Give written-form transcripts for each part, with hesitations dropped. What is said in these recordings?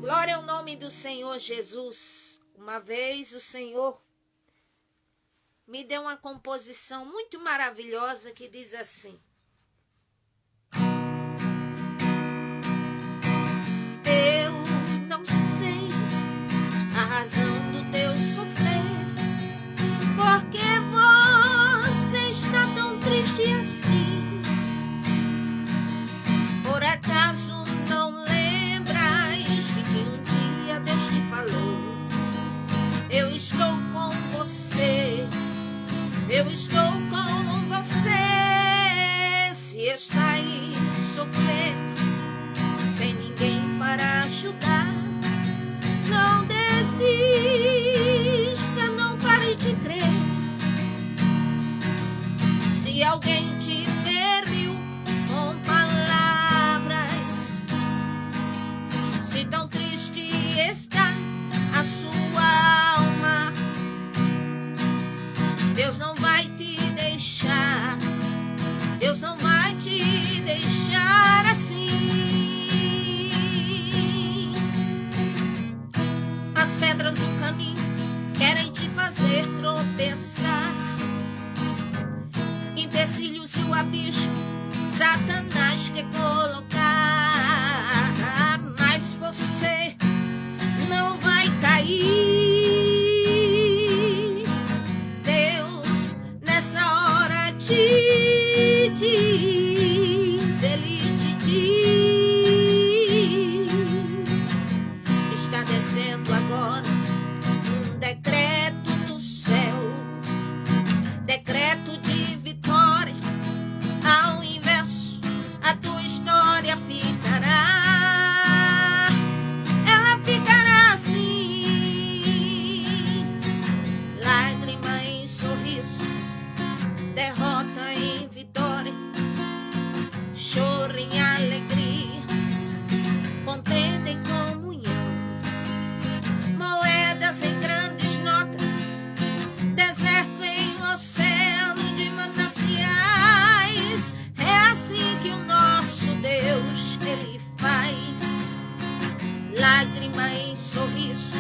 Glória ao nome do Senhor Jesus. Uma vez o Senhor me deu uma composição muito maravilhosa que diz assim: eu não sei a razão do teu sofrer, porque você está tão triste assim. Por acaso não lembras de que um dia Deus te falou: eu estou com você, eu estou com você. Se está aí sofrendo, sem ninguém para ajudar, não desista, não pare de crer. Se alguém te feriu com palavras, se tão triste está a sua alma, Deus não vai te deixar, Deus não vai te deixar assim. As pedras do caminho querem te fazer tropeçar, empecilhos e o abismo Satanás quer colocar, mas você não vai cair. Deus nessa hora te diz, Ele te diz, está descendo agora um decreto do céu, decreto de vitória. Ao inverso, a tua história ficará, ela ficará assim: lágrima em sorriso, derrota em vitória, choro em alegria, contenda em comunhão, moedas em grandes notas, deserto em oceano de mananciais. É assim que o nosso Deus, Ele faz. Lágrima em sorriso,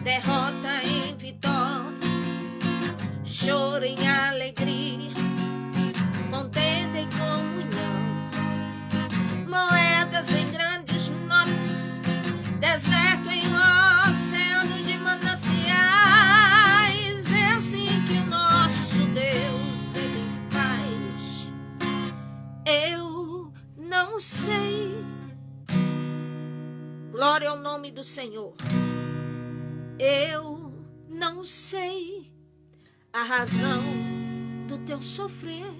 derrota em vitória, choro em alegria, contenda em comunhão, moedas em grandes notas, deserto em oceano de mananciais. É assim que o nosso Deus, Ele faz. Eu não sei. Glória ao nome do Senhor. Eu não sei a razão do teu sofrer,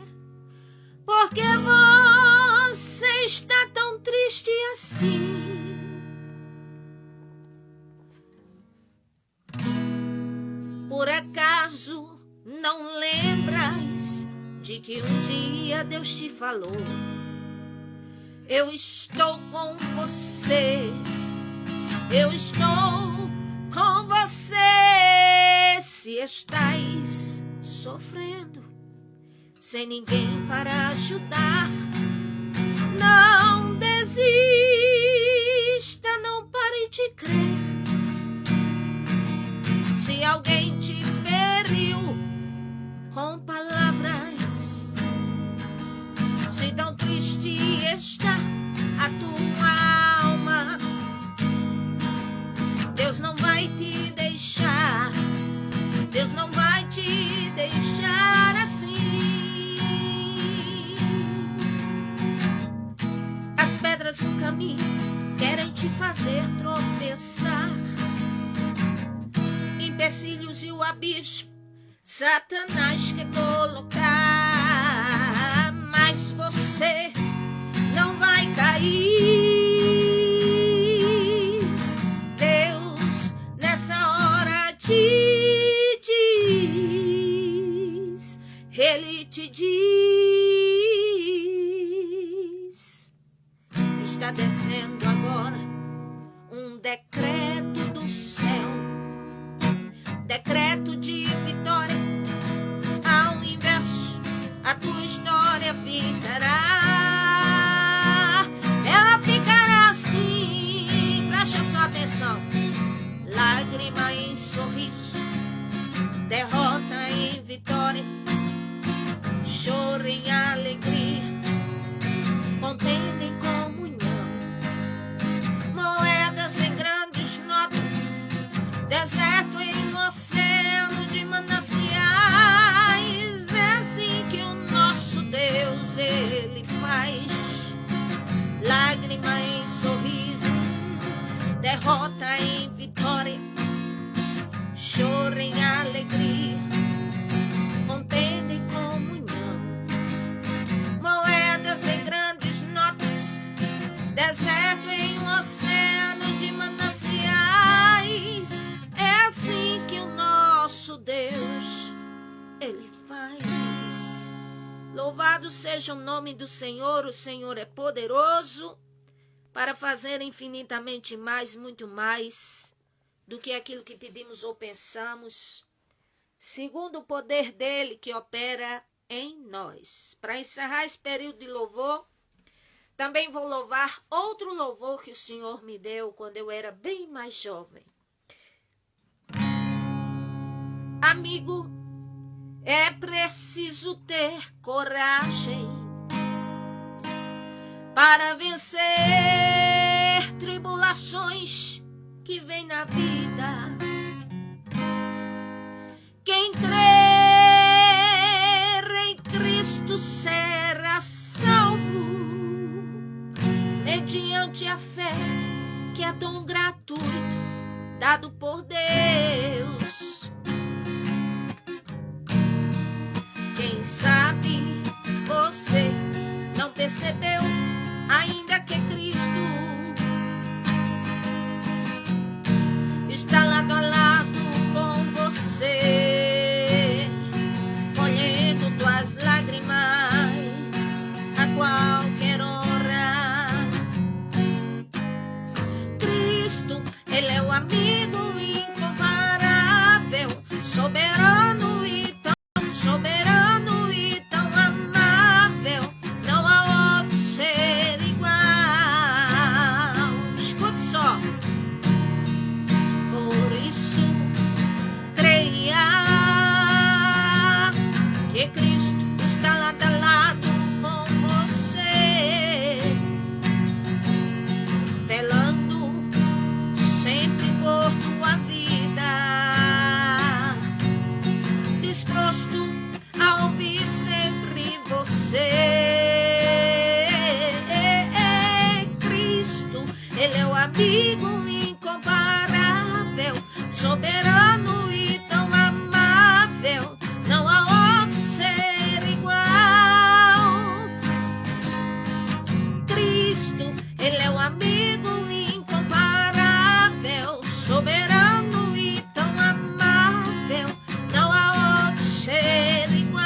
porque você está tão triste assim. Por acaso não lembras de que um dia Deus te falou: eu estou com você, eu estou com você. Se estás sofrendo, sem ninguém para ajudar, não desista, não pare de crer. Se alguém te feriu com palavras, se tão triste está a tua alma, Deus não vai te deixar, Deus não vai te deixar assim. As pedras do caminho querem te fazer tropeçar, empecilhos e o abismo Satanás quer colocar, mas você não vai cair. Deus nessa hora te diz, Ele te diz, está descendo agora um decreto do céu, decreto de vitória. Ao inverso, a tua história ficará, ela ficará lágrima em sorriso, derrota em vitória, choro em alegria, contenda em comunhão, moedas em grandes notas, deserto em oceano de mananciais. É assim que o nosso Deus ele faz. Lágrima em sorriso, derrota em vitória, choro em alegria, contenda em comunhão, moedas em grandes notas, deserto em um oceano de mananciais. É assim que o nosso Deus ele faz. Louvado seja o nome do Senhor. O Senhor é poderoso para fazer infinitamente mais, muito mais do que aquilo que pedimos ou pensamos, segundo o poder dele que opera em nós. Para encerrar esse período de louvor, também vou louvar outro louvor que o Senhor me deu quando eu era bem mais jovem. Amigo, é preciso ter coragem para vencer tribulações que vêm na vida. Quem crer em Cristo será salvo, mediante a fé que é dom gratuito dado por Deus. Quem sabe você não percebeu ainda que Cristo está lado a lado com você, colhendo tuas lágrimas a qualquer hora. Cristo, ele é o amigo incomparável, soberano e tão soberano e tão amável, não há outro ser igual. Escute só. Por isso, creia que Cristo está lado a lado com você, velando sempre por tua vida, disposto a ouvir sempre você. Cristo, ele é o amigo incomparável, soberano e tão amável, não há outro ser igual. Cristo, ele é o amigo incomparável, soberano e tão amável, não há outro ser igual.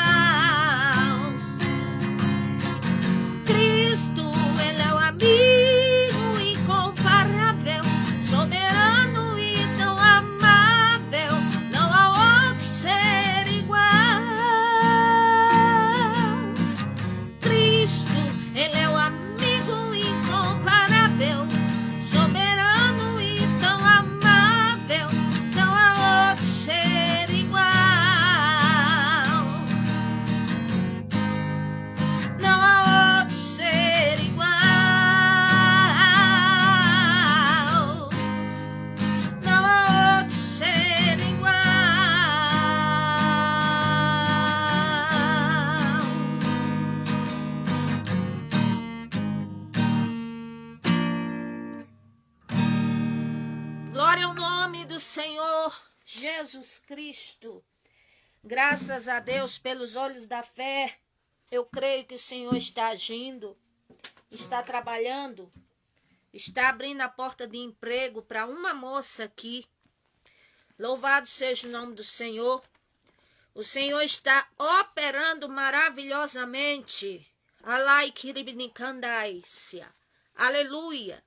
Cristo, ele é o amigo incomparável, soberano e tão amável, não há outro ser igual. Cristo, ele é o amigo incomparável, soberano e tão amável, não há outro ser igual. Não há outro ser igual. Não há outro ser igual. Glória ao nome do Senhor Jesus Cristo. Graças a Deus pelos olhos da fé. Eu creio que o Senhor está agindo, está trabalhando, está abrindo a porta de emprego para uma moça aqui. Louvado seja o nome do Senhor. O Senhor está operando maravilhosamente. Aleluia.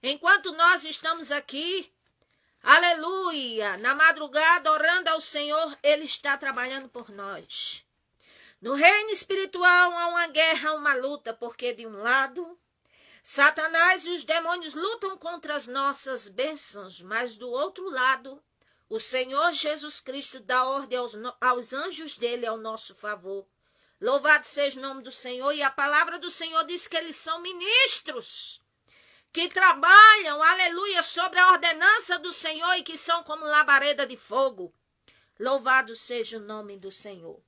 Enquanto nós estamos aqui, aleluia, na madrugada orando ao Senhor, Ele está trabalhando por nós. No reino espiritual há uma guerra, uma luta, porque de um lado, Satanás e os demônios lutam contra as nossas bênçãos, mas do outro lado, O Senhor Jesus Cristo dá ordem aos anjos dele ao nosso favor. Louvado seja o nome do Senhor. E a palavra do Senhor diz que eles são ministros que trabalham, aleluia, sobre a ordenança do Senhor e que são como labareda de fogo. Louvado seja o nome do Senhor.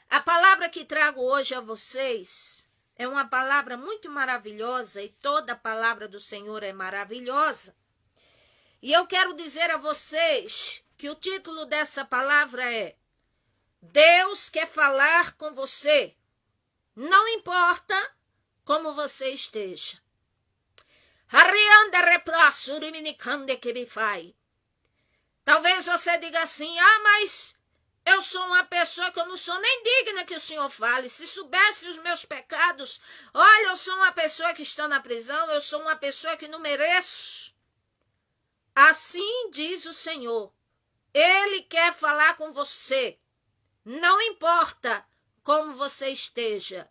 A palavra que trago hoje a vocês é uma palavra muito maravilhosa e toda a palavra do Senhor é maravilhosa. E eu quero dizer a vocês que o título dessa palavra é: Deus quer falar com você, não importa como você esteja. Talvez você diga assim: mas eu sou uma pessoa que eu não sou nem digna que o Senhor fale. Se soubesse os meus pecados, olha, eu sou uma pessoa que está na prisão, eu sou uma pessoa que não mereço. Assim diz o Senhor, Ele quer falar com você, não importa como você esteja,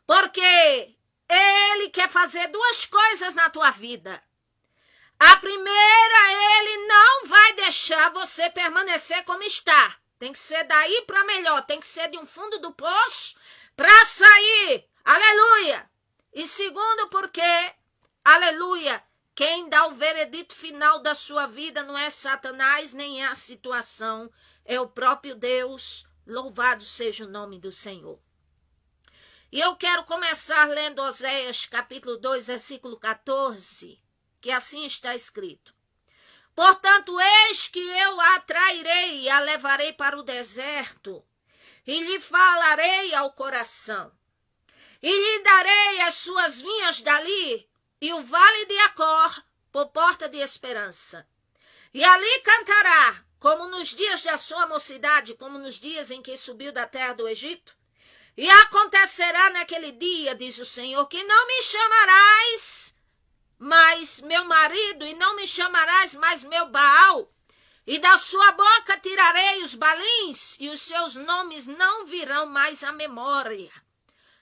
porque Ele quer fazer duas coisas na tua vida. A primeira, Ele não vai deixar você permanecer como está. Tem que ser daí para melhor, tem que ser de um fundo do poço para sair. Aleluia! E segundo, porque, aleluia, quem dá o veredito final da sua vida não é Satanás, nem é a situação, é o próprio Deus. Louvado seja o nome do Senhor. E eu quero começar lendo Oséias capítulo 2, versículo 14, que assim está escrito. Portanto, eis que eu a atrairei e a levarei para o deserto, e lhe falarei ao coração, e lhe darei as suas vinhas dali, e o vale de Acor por porta de esperança. E ali cantará, como nos dias da sua mocidade, como nos dias em que subiu da terra do Egito. E acontecerá naquele dia, diz o Senhor, que não me chamarás mais meu marido, e não me chamarás mais meu Baal. E da sua boca tirarei os balins, e os seus nomes não virão mais à memória.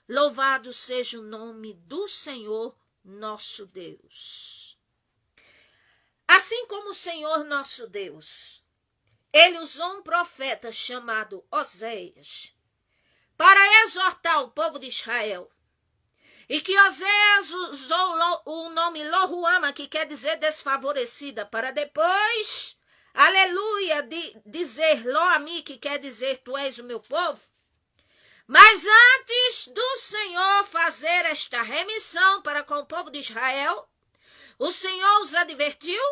Louvado seja o nome do Senhor nosso Deus. Assim como o Senhor nosso Deus, Ele usou um profeta chamado Oséias para exortar o povo de Israel. E que Oséias usou o nome Lohuama, que quer dizer desfavorecida, para depois, aleluia, dizer Lo-ami, que quer dizer tu és o meu povo. Mas antes do Senhor fazer esta remissão para com o povo de Israel, o Senhor os advertiu,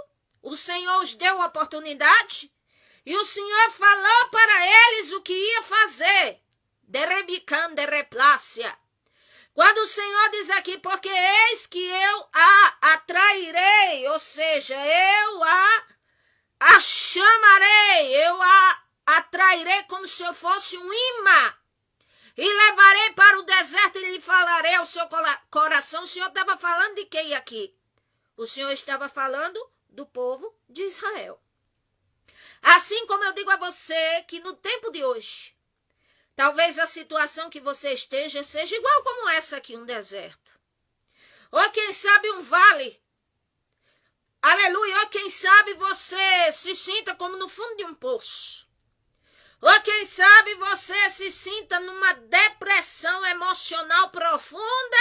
o Senhor os deu a oportunidade, e o Senhor falou para eles o que ia fazer. De rebican, de replácia. Quando o Senhor diz aqui, porque eis que eu a atrairei, ou seja, eu a chamarei, eu a atrairei como se eu fosse um imã, e levarei para o deserto e lhe falarei ao seu coração. O Senhor estava falando de quem aqui? O Senhor estava falando do povo de Israel. Assim como eu digo a você que no tempo de hoje, talvez a situação que você esteja seja igual como essa aqui, um deserto. Ou quem sabe um vale. Aleluia. Ou quem sabe você se sinta como no fundo de um poço. Ou quem sabe você se sinta numa depressão emocional profunda,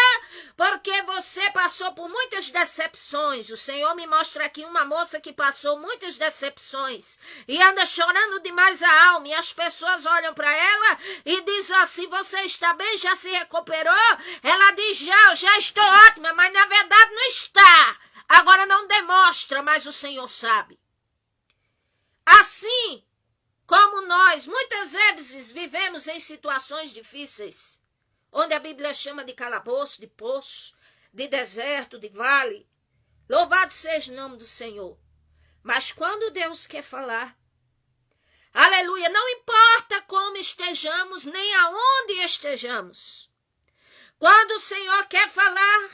porque você passou por muitas decepções. O Senhor me mostra aqui uma moça que passou muitas decepções e anda chorando demais a alma, e as pessoas olham para ela e dizem assim: você está bem? Já se recuperou? Ela diz: eu já estou ótima, mas na verdade não está. Agora não demonstra, mas o Senhor sabe. Assim como nós muitas vezes vivemos em situações difíceis, onde a Bíblia chama de calabouço, de poço, de deserto, de vale. Louvado seja o nome do Senhor. Mas quando Deus quer falar, aleluia, não importa como estejamos, nem aonde estejamos. Quando o Senhor quer falar,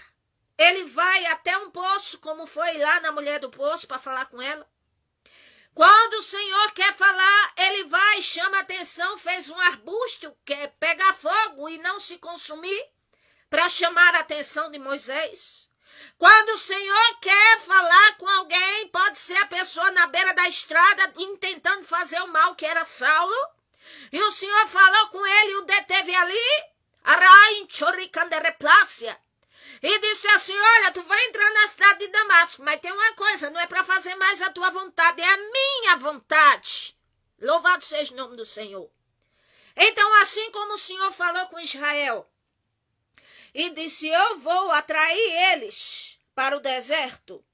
Ele vai até um poço, como foi lá na mulher do poço para falar com ela. Quando o Senhor quer falar, Ele vai, chama atenção, fez um arbusto que é pegar fogo e não se consumir, para chamar a atenção de Moisés. Quando o Senhor quer falar com alguém, pode ser a pessoa pessoa na beira da estrada intentando fazer o mal, que era Saulo. E o Senhor falou com ele e o deteve ali. E disse assim, olha, tu vai entrar na cidade de Damasco, mas tem uma coisa, não é para fazer mais a tua vontade, é a minha vontade. Louvado seja o nome do Senhor. Então, assim como o Senhor falou com Israel, e disse, eu vou atrair eles para o deserto,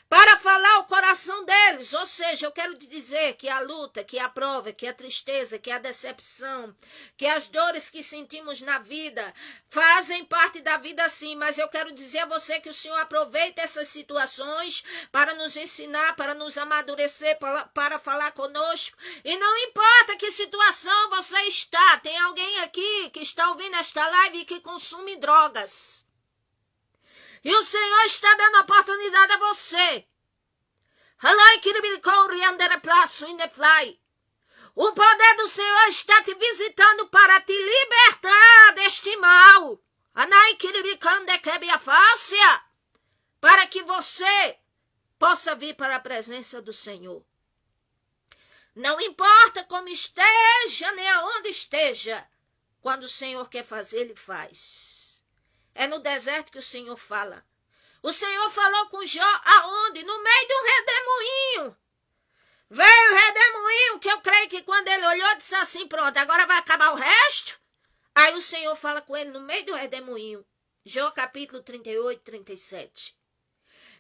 para falar o coração deles. Ou seja, eu quero te dizer que a luta, que a prova, que a tristeza, que a decepção, que as dores que sentimos na vida fazem parte da vida sim, mas eu quero dizer a você que o Senhor aproveita essas situações para nos ensinar, para nos amadurecer, para falar conosco. E não importa que situação você está, tem alguém aqui que está ouvindo esta live e que consome drogas. E o Senhor está dando oportunidade a você. O poder do Senhor está te visitando para te libertar deste mal. Para que você possa vir para a presença do Senhor. Não importa como esteja, nem aonde esteja. Quando o Senhor quer fazer, Ele faz. É no deserto que o Senhor fala. O Senhor falou com Jó aonde? No meio do redemoinho. Veio o redemoinho, que eu creio que quando ele olhou, disse assim, pronto, agora vai acabar o resto. Aí o Senhor fala com ele no meio do redemoinho. Jó capítulo 38, 37.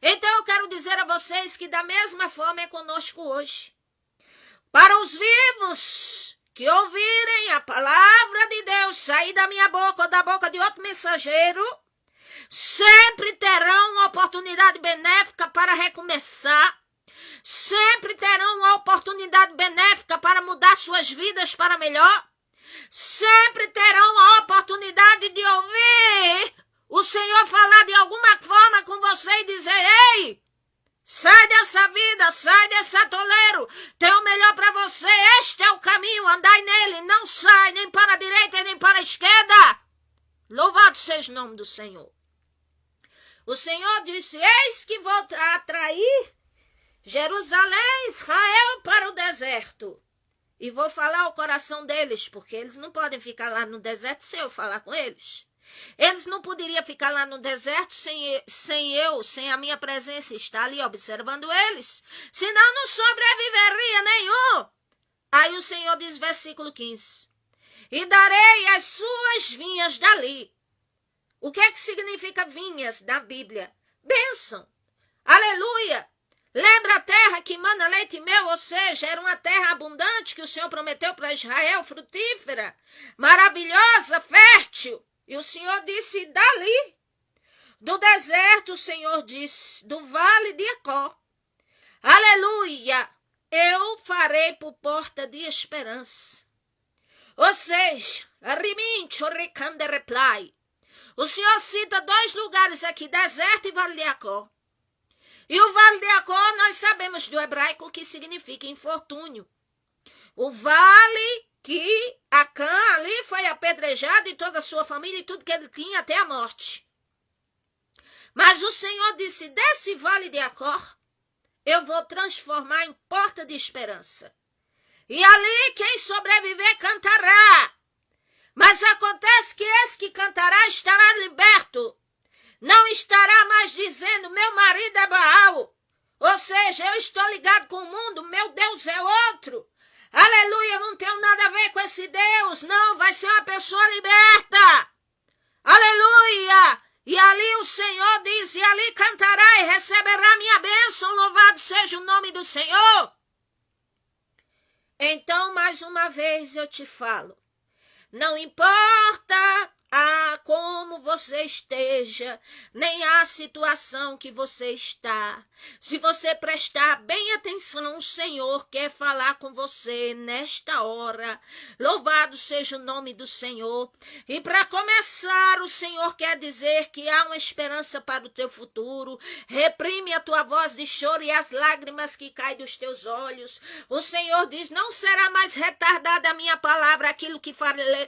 Então eu quero dizer a vocês que da mesma forma é conosco hoje. Para os vivos que ouvirem a palavra de Deus sair da minha boca ou da boca de outro mensageiro, sempre terão uma oportunidade benéfica para recomeçar, sempre terão uma oportunidade benéfica para mudar suas vidas para melhor, sempre terão a oportunidade de ouvir o Senhor falar de alguma forma com você e dizer, ei, sai dessa vida, sai desse atoleiro, tem o melhor para você, este é o caminho, andai nele, não sai nem para a direita nem para a esquerda. Louvado seja o nome do Senhor. O Senhor disse, eis que vou atrair Jerusalém, Israel para o deserto. E vou falar o coração deles, porque eles não podem ficar lá no deserto sem eu falar com eles. Eles não poderiam ficar lá no deserto sem a minha presença estar ali observando eles. Senão não sobreviveria nenhum. Aí o Senhor diz, versículo 15. E darei as suas vinhas dali. O que é que significa vinhas na Bíblia? Bênção. Aleluia. Lembra a terra que mana leite e mel, ou seja, era uma terra abundante que o Senhor prometeu para Israel, frutífera, maravilhosa, fértil. E o Senhor disse, dali, do deserto, o Senhor disse, do vale de Acó. Aleluia, eu farei por porta de esperança. Ou seja, o Senhor cita dois lugares aqui, deserto e vale de Acó. E o vale de Acó, nós sabemos do hebraico o que significa infortúnio. O vale que Acã ali foi apedrejado e toda a sua família e tudo que ele tinha até a morte. Mas o Senhor disse, desse vale de Acó, eu vou transformar em porta de esperança. E ali quem sobreviver cantará. Mas acontece que esse que cantará estará liberto. Não estará mais dizendo, meu marido é Baal. Ou seja, eu estou ligado com o mundo, meu Deus é outro. Aleluia, eu não tenho nada a ver com esse Deus. Não, vai ser uma pessoa liberta. Aleluia. E ali o Senhor diz, e ali cantará e receberá minha bênção. Louvado seja o nome do Senhor. Então, mais uma vez eu te falo. Não importa como você esteja, nem a situação que você está. Se você prestar bem atenção, o Senhor quer falar com você nesta hora. Louvado seja o nome do Senhor. E para começar, o Senhor quer dizer que há uma esperança para o teu futuro. Reprime a tua voz de choro e as lágrimas que caem dos teus olhos. O Senhor diz, não será mais retardada a minha palavra, aquilo que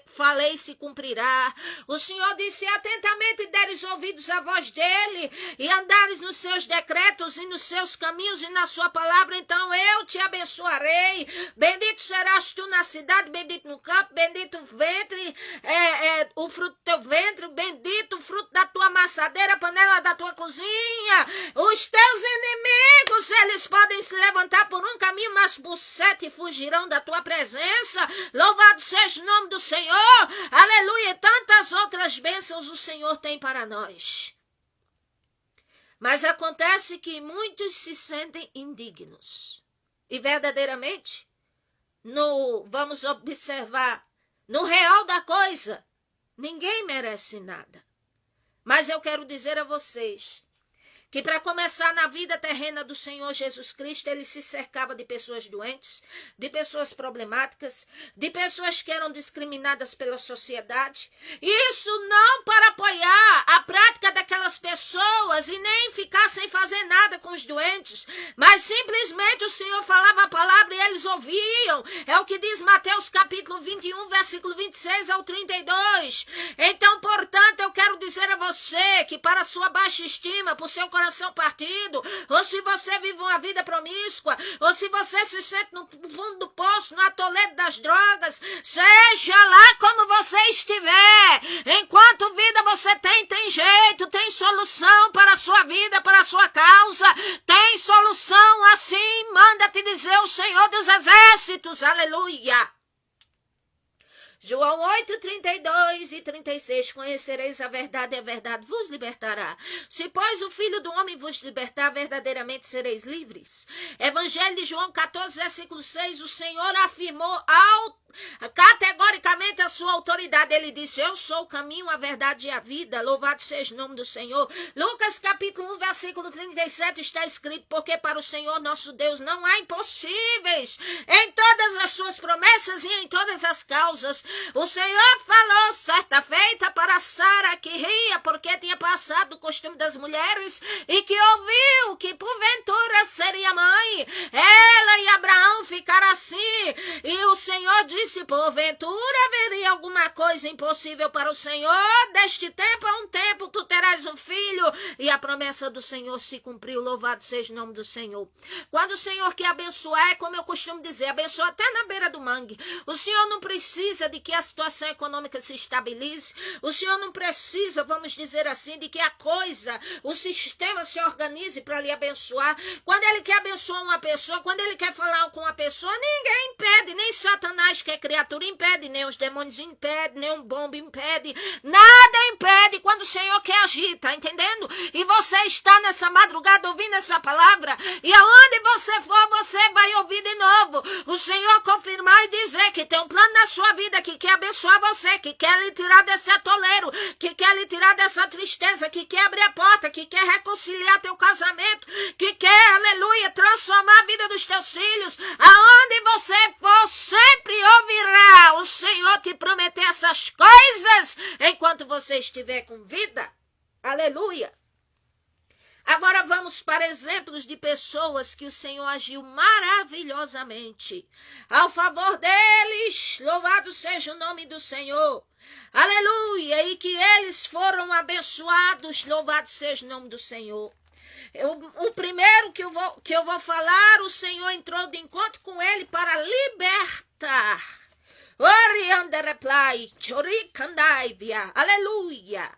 falei se cumprirá. O Senhor disse: atentamente deres ouvidos à voz dele e andares nos seus decretos e nos seus caminhos e na sua palavra, então eu te abençoarei. Bendito serás tu na cidade, bendito no campo, bendito o ventre, o fruto do teu ventre, bendito o fruto da tua amassadeira, a panela da tua cozinha. Os teus inimigos, eles podem se levantar por um caminho, mas por 7 fugirão da tua presença. Louvado seja o nome do Senhor. Aleluia. E tantas outras bênçãos o Senhor tem para nós. Mas acontece que muitos se sentem indignos. E verdadeiramente, vamos observar, no real da coisa, ninguém merece nada. Mas eu quero dizer a vocês que para começar na vida terrena do Senhor Jesus Cristo, ele se cercava de pessoas doentes, de pessoas problemáticas, de pessoas que eram discriminadas pela sociedade. Isso não para apoiar a prática daquelas pessoas e nem ficar sem fazer nada com os doentes, mas simplesmente o Senhor falava a palavra e eles ouviam. É o que diz Mateus capítulo 21, versículo 26 ao 32. Então, portanto, eu quero dizer a você que para sua baixa estima, por seu coração partido, ou se você vive uma vida promíscua, ou se você se sente no fundo do poço, no atoleiro das drogas, seja lá como você estiver, enquanto vida você tem jeito, tem solução para a sua vida, para a sua causa, tem solução, assim manda te dizer o Senhor dos Exércitos, aleluia. João 8, 32 e 36, conhecereis a verdade vos libertará. Se, pois, o Filho do Homem vos libertar, verdadeiramente sereis livres. Evangelho de João 14, versículo 6, o Senhor afirmou categoricamente a sua autoridade. Ele disse: eu sou o caminho, a verdade e a vida. Louvado seja o nome do Senhor. Lucas capítulo 1, versículo 37 está escrito: porque para o Senhor nosso Deus não há impossíveis em todas as suas promessas e em todas as causas. O Senhor falou certa feita para Sara, que ria porque tinha passado o costume das mulheres e que ouviu que porventura seria mãe. Ela e Abraão ficaram assim, e o Senhor disse: porventura haveria alguma coisa impossível para o Senhor? Deste tempo a um tempo tu terás um filho. E a promessa do Senhor se cumpriu. Louvado seja o nome do Senhor. Quando o Senhor quer abençoar, é como eu costumo dizer, abençoa até na beira do mangue. O Senhor não precisa de que a situação econômica se estabilize. O Senhor não precisa, vamos dizer assim, de que a coisa, o sistema se organize para lhe abençoar. Quando ele quer abençoar uma pessoa, quando ele quer falar com uma pessoa, ninguém impede, nem Satanás, que é criatura, impede, nem os demônios impedem, nem um bomba impede, nada impede quando o Senhor quer agir, tá entendendo? E você está nessa madrugada ouvindo essa palavra, e aonde você for, você vai ouvir de novo o Senhor confirmar e dizer que tem um plano na sua vida, que quer abençoar você, que quer lhe tirar desse atoleiro, que quer lhe tirar dessa tristeza, que quer abrir a porta, que quer reconciliar teu casamento, que quer, aleluia, transformar a vida dos teus filhos. Aonde você for, sempre ouvirá o Senhor te prometer essas coisas enquanto você estiver com vida. Aleluia. Agora vamos para exemplos de pessoas que o Senhor agiu maravilhosamente ao favor deles. Louvado seja o nome do Senhor. Aleluia. E que eles foram abençoados. Louvado seja o nome do Senhor. O primeiro que eu vou falar, o Senhor entrou de encontro com ele para libertar. Aleluia.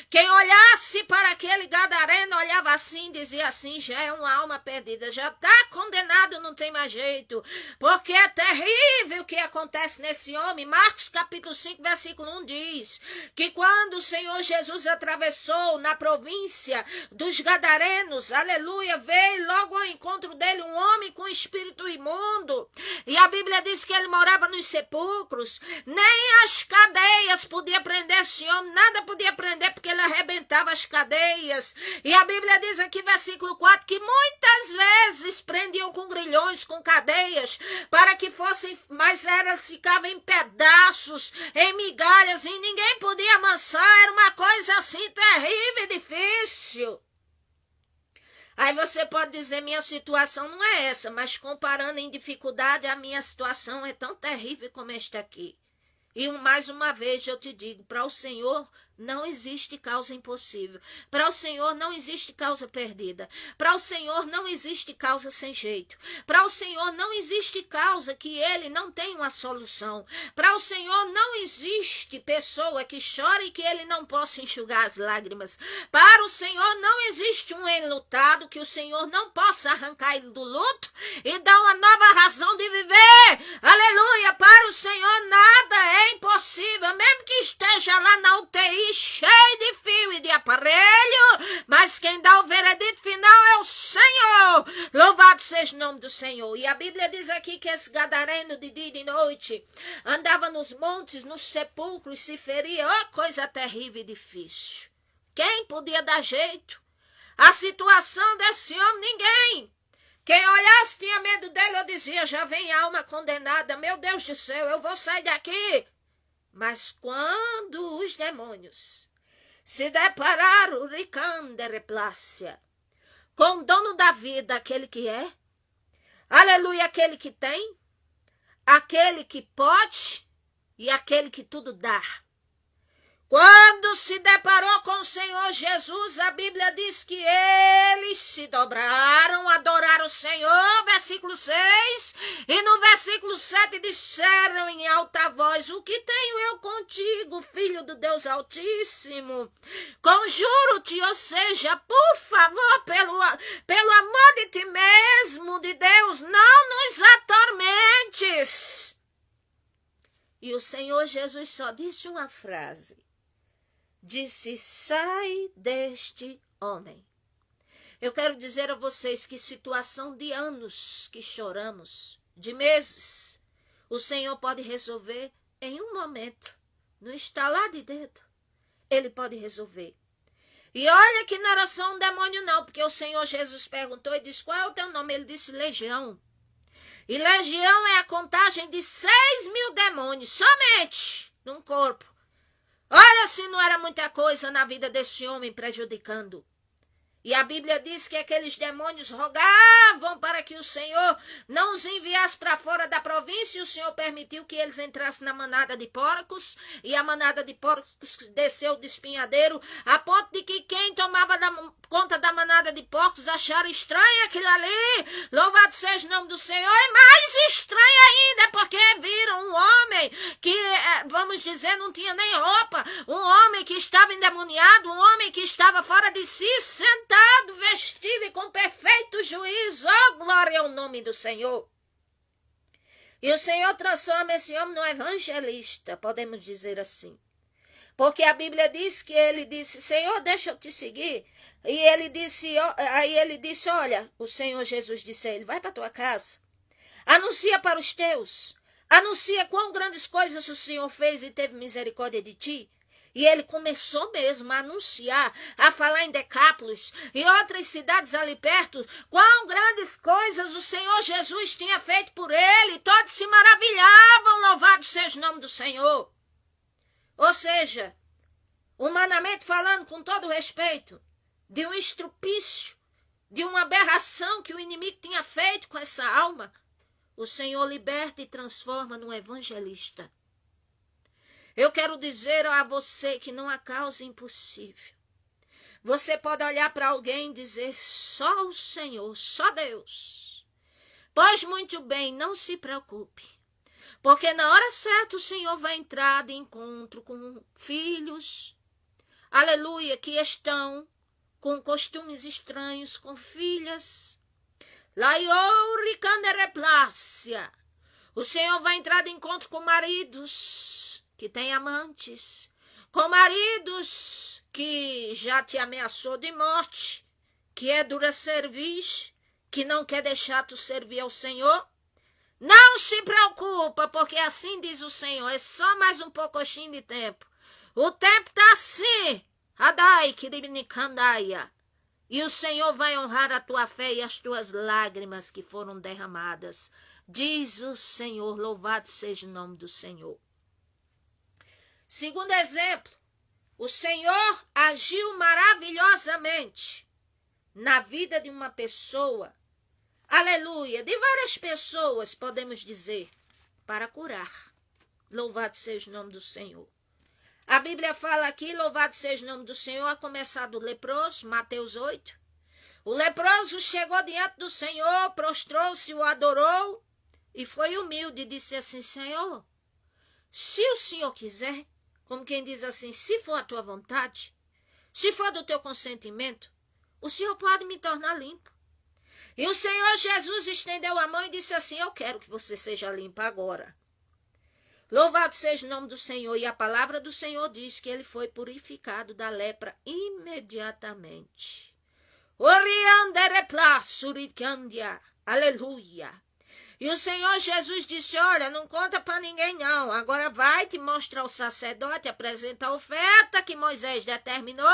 Quem olhasse para aquele gadareno, olhava assim, dizia assim: já é uma alma perdida, já está condenado, não tem mais jeito, porque é terrível o que acontece nesse homem. Marcos capítulo 5, versículo 1 diz que quando o Senhor Jesus atravessou na província dos gadarenos, aleluia, veio logo ao encontro dele um homem com espírito imundo, e a Bíblia diz que ele morava nos sepulcros, nem as cadeias podiam prender esse homem, nada podia prender, porque ele arrebentava as cadeias. E a Bíblia diz aqui, versículo 4, que muitas vezes prendiam com grilhões, com cadeias, para que fossem, mas ficavam em pedaços, em migalhas, e ninguém podia amansar. Era uma coisa assim terrível e difícil. Aí você pode dizer: minha situação não é essa, mas comparando em dificuldade, a minha situação é tão terrível como esta aqui. E mais uma vez eu te digo, para o Senhor não existe causa impossível. Para o Senhor não existe causa perdida. Para o Senhor não existe causa sem jeito. Para o Senhor não existe causa que Ele não tem uma solução. Para o Senhor não existe pessoa que chora e que Ele não possa enxugar as lágrimas. Para o Senhor não existe um enlutado que o Senhor não possa arrancar ele do luto e dar uma nova razão de viver. Aleluia! Para o Senhor nada é impossível, mesmo que esteja lá na UTI cheio de fio e de aparelho, mas quem dá o veredito final é o Senhor. Louvado seja o nome do Senhor. E a Bíblia diz aqui que esse gadareno de dia e de noite andava nos montes, nos sepulcros, se feria. Oh, coisa terrível e difícil. Quem podia dar jeito? A situação desse homem, ninguém. Quem olhasse tinha medo dele, eu dizia, já vem alma condenada, meu Deus do céu, eu vou sair daqui. Mas quando os demônios se depararam, com o dono da vida, aquele que é, aleluia, aquele que tem, aquele que pode e aquele que tudo dá. Quando se deparou com o Senhor Jesus, a Bíblia diz que eles se dobraram, adoraram o Senhor, versículo 6, e no versículo 7 disseram em alta voz, o que tenho eu contigo, filho do Deus Altíssimo? Conjuro-te, ou seja, por favor, pelo amor de ti mesmo, de Deus, não nos atormentes. E o Senhor Jesus só disse uma frase. Disse, sai deste homem. Eu quero dizer a vocês que situação de anos que choramos, de meses, o Senhor pode resolver em um momento, no estalar de dedo. Ele pode resolver. E olha que não era só um demônio não, porque o Senhor Jesus perguntou e disse, qual é o teu nome? Ele disse, Legião. E legião é a contagem de 6.000 demônios, somente num corpo. Olha se não era muita coisa na vida desse homem prejudicando. E a Bíblia diz que aqueles demônios rogavam para que o Senhor não os enviasse para fora da província. E o Senhor permitiu que eles entrassem na manada de porcos. E a manada de porcos desceu do espinhadeiro. A ponto de que quem tomava conta da manada de porcos acharam estranho aquilo ali. Louvado seja o nome do Senhor. É mais estranho ainda porque viram um homem que, vamos dizer, não tinha nem roupa. Um homem que estava endemoniado. Um homem que estava fora de si, sentado, vestido e com perfeito juízo. Oh, glória ao nome do Senhor. E o Senhor transforma esse homem num evangelista, podemos dizer assim. Porque a Bíblia diz que ele disse, Senhor, deixa eu te seguir. E ele disse, aí ele disse, olha, o Senhor Jesus disse a ele, vai para tua casa, anuncia para os teus, anuncia quão grandes coisas o Senhor fez e teve misericórdia de ti. E ele começou mesmo a anunciar, a falar em Decápolis e outras cidades ali perto, quão grandes coisas o Senhor Jesus tinha feito por ele. Todos se maravilhavam, louvado seja o nome do Senhor. Ou seja, humanamente falando, com todo respeito, de um estrupício, de uma aberração que o inimigo tinha feito com essa alma, o Senhor liberta e transforma num evangelista. Eu quero dizer a você que não há causa impossível. Você pode olhar para alguém e dizer, só o Senhor, só Deus. Pois muito bem, não se preocupe. Porque na hora certa o Senhor vai entrar de encontro com filhos, aleluia, que estão com costumes estranhos, com filhas. O Senhor vai entrar de encontro com maridos que tem amantes, com maridos que já te ameaçou de morte, que é dura cerviz, que não quer deixar tu servir ao Senhor. Não se preocupa, porque assim diz o Senhor, é só mais um pouquinho de tempo. O tempo está assim, Adai, Kiribnikandaia, e o Senhor vai honrar a tua fé e as tuas lágrimas que foram derramadas. Diz o Senhor, louvado seja o nome do Senhor. Segundo exemplo, o Senhor agiu maravilhosamente na vida de uma pessoa, aleluia, de várias pessoas, podemos dizer, para curar. Louvado seja o nome do Senhor. A Bíblia fala aqui, louvado seja o nome do Senhor, a começar do leproso, Mateus 8. O leproso chegou diante do Senhor, prostrou-se, o adorou e foi humilde e disse assim: Senhor, se o Senhor quiser, como quem diz assim, se for a tua vontade, se for do teu consentimento, o Senhor pode me tornar limpo. E o Senhor Jesus estendeu a mão e disse assim: eu quero que você seja limpa agora. Louvado seja o nome do Senhor. E a palavra do Senhor diz que ele foi purificado da lepra imediatamente. Aleluia. E o Senhor Jesus disse: olha, não conta para ninguém não. Agora vai te mostrar o sacerdote, apresenta a oferta que Moisés determinou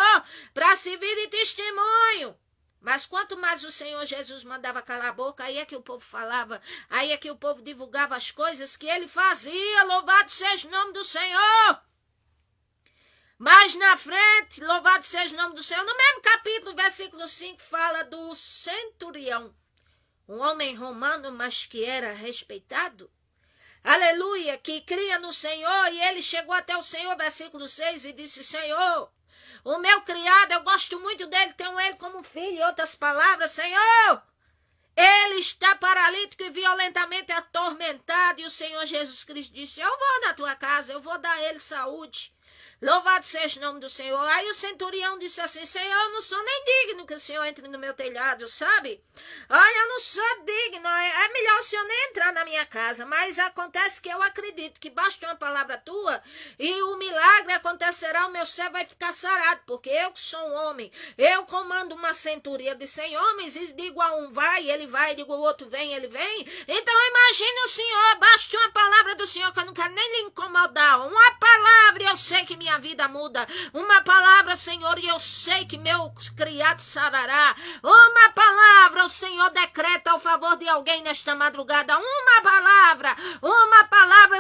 para servir de testemunho. Mas quanto mais o Senhor Jesus mandava calar a boca, aí é que o povo falava, aí é que o povo divulgava as coisas que ele fazia. Louvado seja o nome do Senhor. Mas na frente, louvado seja o nome do Senhor, no mesmo capítulo, versículo 5, fala do centurião, um homem romano, mas que era respeitado. Aleluia, que cria no Senhor, e ele chegou até o Senhor, versículo 6, e disse: Senhor, o meu criado, eu gosto muito dele, tenho ele como filho. Em outras palavras, Senhor, ele está paralítico e violentamente atormentado. E o Senhor Jesus Cristo disse: eu vou na tua casa, eu vou dar a ele saúde. Louvado seja o nome do Senhor. Aí o centurião disse assim: Senhor, eu não sou nem digno que o Senhor entre no meu telhado, sabe? Olha, eu não sou digno, é melhor o Senhor nem entrar na minha casa. Mas acontece que eu acredito que basta uma palavra tua e o milagre acontecerá, o meu servo vai ficar sarado, porque eu que sou um homem, eu comando uma centúria de 100 homens e digo a um vai, ele vai, digo o outro vem, ele vem. Então imagine o Senhor, basta uma palavra do Senhor, que eu não quero nem lhe incomodar. Uma palavra e eu sei que minha vida muda. Uma palavra, Senhor, e eu sei que meu criado sarará. Uma palavra, o Senhor decreta ao favor de alguém nesta madrugada. Uma palavra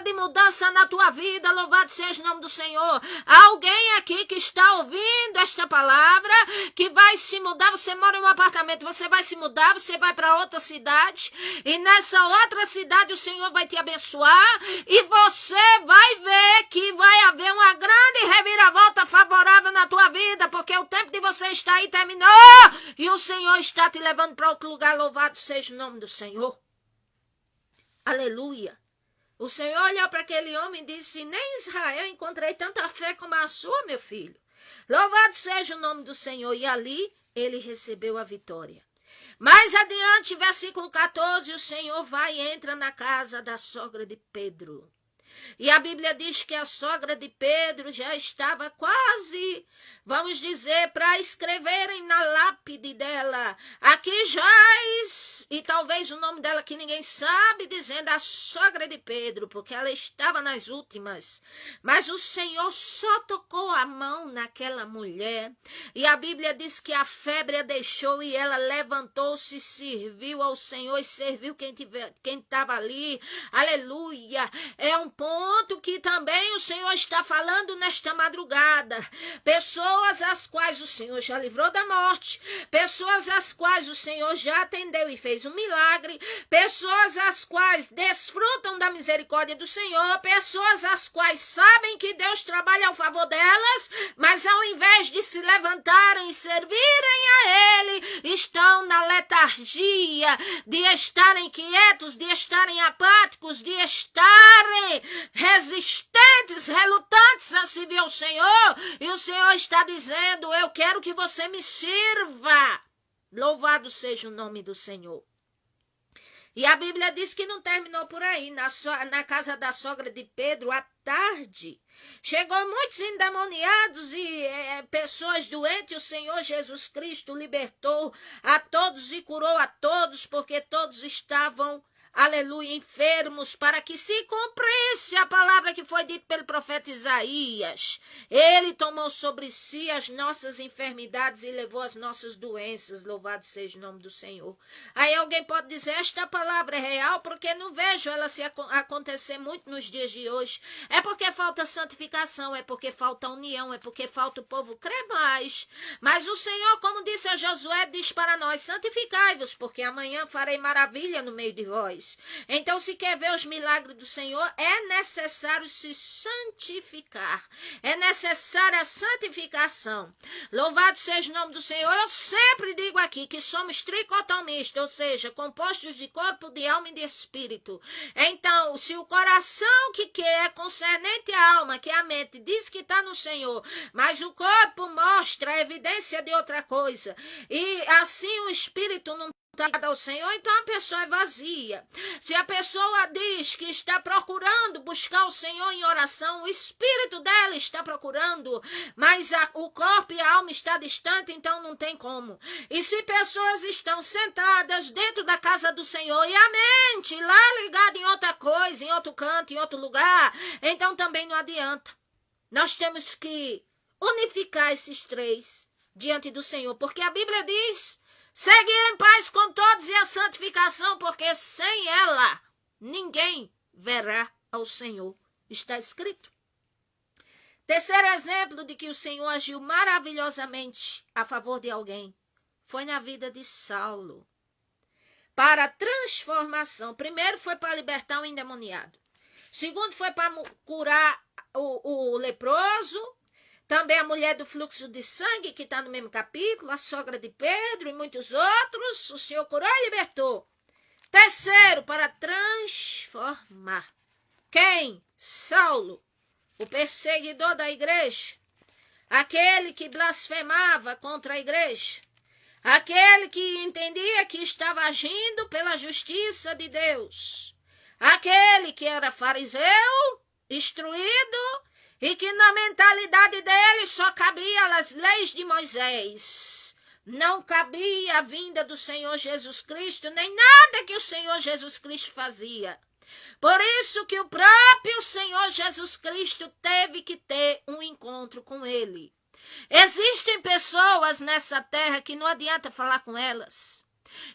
de mudança na tua vida. Louvado seja o nome do Senhor. Alguém aqui que está ouvindo esta palavra, que vai se mudar. Você mora em um apartamento, você vai se mudar, você vai para outra cidade, e nessa outra cidade o Senhor vai te abençoar, e você vai ver que vai haver uma grande reviravolta favorável na tua vida, porque o tempo de você estar aí terminou, e o Senhor está te levando para outro lugar. Louvado seja o nome do Senhor. Aleluia. O Senhor olhou para aquele homem e disse: nem em Israel encontrei tanta fé como a sua, meu filho. Louvado seja o nome do Senhor. E ali ele recebeu a vitória. Mais adiante, versículo 14, o Senhor vai e entra na casa da sogra de Pedro. E a Bíblia diz que a sogra de Pedro já estava quase, vamos dizer, para escreverem na lápide dela: aqui jaz, e talvez o nome dela que ninguém sabe, dizendo a sogra de Pedro, porque ela estava nas últimas. Mas o Senhor só tocou a mão naquela mulher, e a Bíblia diz que a febre a deixou e ela levantou-se, serviu ao Senhor e serviu quem estava ali. Aleluia! É um ponto que também o Senhor está falando nesta madrugada. Pessoas às quais o Senhor já livrou da morte, pessoas às quais o Senhor já atendeu e fez um milagre, pessoas às quais desfrutam da misericórdia do Senhor, pessoas às quais sabem que Deus trabalha ao favor delas, mas ao invés de se levantarem e servirem a Ele, estão na letargia de estarem quietos, de estarem apáticos, de estarem resistentes, relutantes a servir ao Senhor. E o Senhor está dizendo: eu quero que você me sirva. Louvado seja o nome do Senhor. E a Bíblia diz que não terminou por aí. Na casa da sogra de Pedro, à tarde, chegou muitos endemoniados e pessoas doentes. O Senhor Jesus Cristo libertou a todos e curou a todos, porque todos estavam, aleluia, enfermos, para que se cumprisse a palavra que foi dita pelo profeta Isaías. Ele tomou sobre si as nossas enfermidades e levou as nossas doenças. Louvado seja o nome do Senhor. Aí alguém pode dizer: esta palavra é real, porque não vejo ela se acontecer muito nos dias de hoje. É porque falta santificação, é porque falta união, é porque falta o povo crer mais. Mas o Senhor, como disse a Josué, diz para nós: santificai-vos, porque amanhã farei maravilha no meio de vós. Jesus. Então, se quer ver os milagres do Senhor, é necessário se santificar. É necessária a santificação. Louvado seja o nome do Senhor. Eu sempre digo aqui que somos tricotomistas, ou seja, compostos de corpo, de alma e de espírito. Então, se o coração que quer é concernente à alma, que é a mente, diz que está no Senhor, mas o corpo mostra a evidência de outra coisa, e assim o espírito não está ao Senhor, então a pessoa é vazia. Se a pessoa diz que está procurando buscar o Senhor em oração, o espírito dela está procurando, mas o corpo e a alma está distante, então não tem como. E se pessoas estão sentadas dentro da casa do Senhor e a mente lá ligada em outra coisa, em outro canto, em outro lugar, então também não adianta. Nós temos que unificar esses três diante do Senhor, porque a Bíblia diz: segue em paz com todos e a santificação, porque sem ela ninguém verá ao Senhor. Está escrito. Terceiro exemplo de que o Senhor agiu maravilhosamente a favor de alguém foi na vida de Saulo. Para transformação. Primeiro foi para libertar o endemoniado. Segundo foi para curar o leproso. Também a mulher do fluxo de sangue, que está no mesmo capítulo, a sogra de Pedro e muitos outros, o Senhor curou e libertou. Terceiro, para transformar. Quem? Saulo, o perseguidor da igreja, aquele que blasfemava contra a igreja, aquele que entendia que estava agindo pela justiça de Deus, aquele que era fariseu, instruído, e que na mentalidade dele só cabia as leis de Moisés. Não cabia a vinda do Senhor Jesus Cristo, nem nada que o Senhor Jesus Cristo fazia. Por isso que o próprio Senhor Jesus Cristo teve que ter um encontro com ele. Existem pessoas nessa terra que não adianta falar com elas,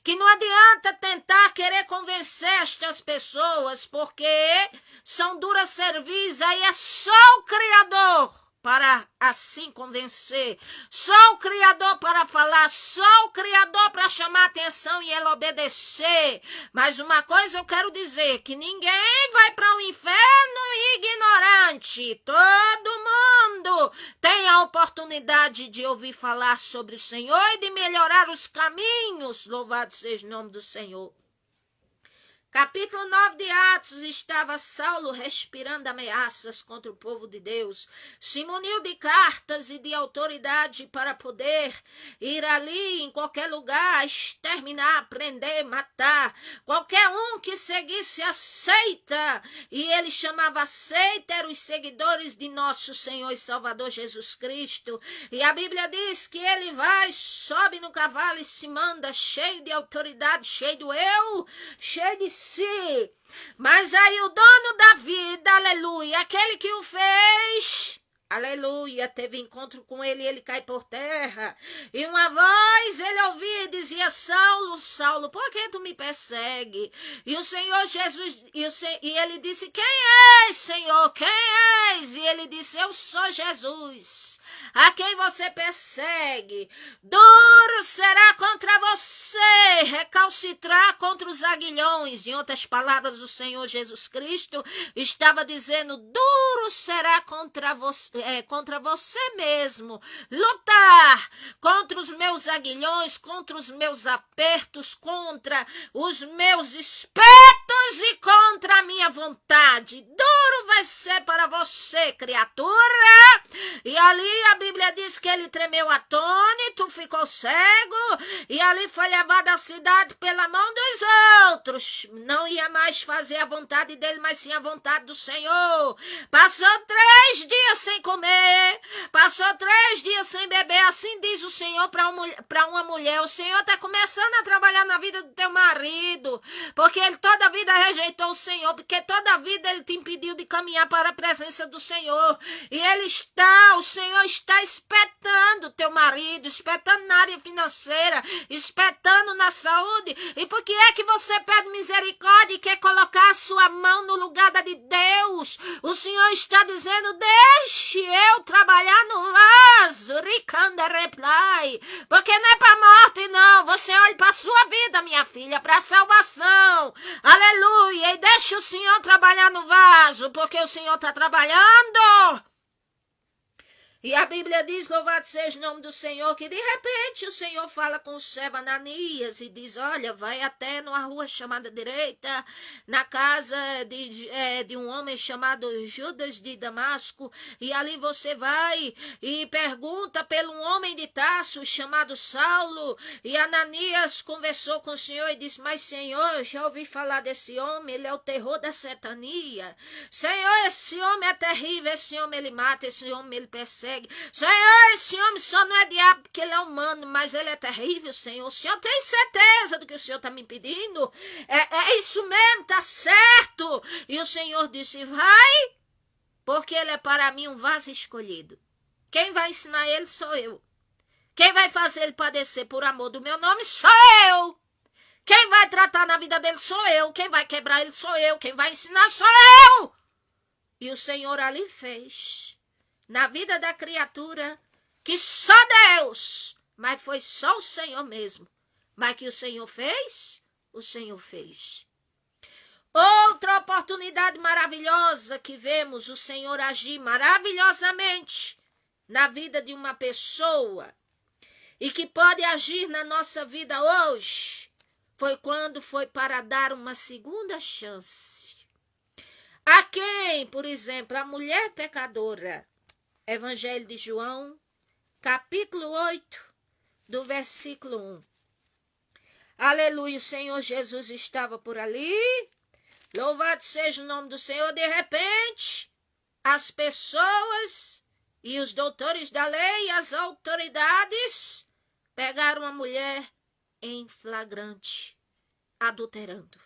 que não adianta tentar querer convencer estas pessoas, porque são duras cerviz, aí é só o Criador para assim convencer, só o Criador para falar, só o Criador para chamar atenção e ela obedecer. Mas uma coisa eu quero dizer, que ninguém vai para o inferno ignorante. Todo mundo tem a oportunidade de ouvir falar sobre o Senhor e de melhorar os caminhos. Louvado seja o nome do Senhor. Capítulo 9 de Atos, estava Saulo respirando ameaças contra o povo de Deus. Se muniu de cartas e de autoridade para poder ir ali em qualquer lugar, exterminar, prender, matar. Qualquer um que seguisse a seita, e ele chamava a seita, eram os seguidores de nosso Senhor e Salvador Jesus Cristo. E a Bíblia diz que ele vai, sobe no cavalo e se manda, cheio de autoridade, cheio do eu, cheio de si. Mas aí o dono da vida, aleluia, aquele que o fez, aleluia, teve encontro com ele e ele cai por terra. E uma voz ele ouvia e dizia: Saulo, Saulo, por que tu me persegue? E o Senhor Jesus, e ele disse: quem és, Senhor, quem és? E ele disse: eu sou Jesus, a quem você persegue. Duro será contra você recalcitrar contra os aguilhões. Em outras palavras, o Senhor Jesus Cristo estava dizendo: duro será contra você mesmo lutar contra os meus aguilhões, contra os meus apertos, contra os meus espetos e contra a minha vontade. Duro vai ser para você, criatura. E ali a Bíblia diz que ele tremeu atônito, ficou cego, e ali foi levado à cidade pela mão dos outros. Não ia mais fazer a vontade dele, mas sim a vontade do Senhor. Passou 3 dias sem comer, passou 3 dias sem beber. Assim diz o Senhor para uma mulher: o Senhor está começando a trabalhar na vida do teu marido, porque ele toda a vida rejeitou o Senhor, porque toda a vida ele te impediu de caminhar para a presença do Senhor. E o Senhor está espetando teu marido, espetando na área financeira, espetando na saúde. E por que é que você pede misericórdia e quer colocar a sua mão no lugar da de Deus, o Senhor está dizendo, deixe eu trabalhar no vaso, Ricanda Reply, porque não é para morte não, você olha para a sua vida, minha filha, para a salvação, aleluia, e deixe o Senhor trabalhar no vaso, porque o Senhor está trabalhando. E a Bíblia diz, louvado seja o nome do Senhor, que de repente o Senhor fala com o servo Ananias e diz, olha, vai até numa rua chamada direita, na casa de um homem chamado Judas de Damasco, e ali você vai e pergunta pelo um homem de Tarso chamado Saulo, e Ananias conversou com o Senhor e disse, mas Senhor, já ouvi falar desse homem, ele é o terror da satania. Senhor, esse homem é terrível, esse homem ele mata, esse homem ele persegue. Senhor, esse homem só não é diabo porque ele é humano, mas ele é terrível, Senhor. O Senhor tem certeza do que o Senhor está me pedindo? É isso mesmo, está certo. E o Senhor disse, vai, porque ele é para mim um vaso escolhido. Quem vai ensinar ele sou eu. Quem vai fazer ele padecer por amor do meu nome sou eu. Quem vai tratar na vida dele sou eu. Quem vai quebrar ele sou eu. Quem vai ensinar sou eu. E o Senhor ali fez. Na vida da criatura, que só Deus, mas foi só o Senhor mesmo. Mas que o Senhor fez, o Senhor fez. Outra oportunidade maravilhosa que vemos o Senhor agir maravilhosamente na vida de uma pessoa e que pode agir na nossa vida hoje, foi quando foi para dar uma segunda chance. A quem, por exemplo, a mulher pecadora, Evangelho de João, capítulo 8, do versículo 1. Aleluia, o Senhor Jesus estava por ali. Louvado seja o nome do Senhor. De repente, as pessoas e os doutores da lei e as autoridades pegaram a mulher em flagrante, adulterando.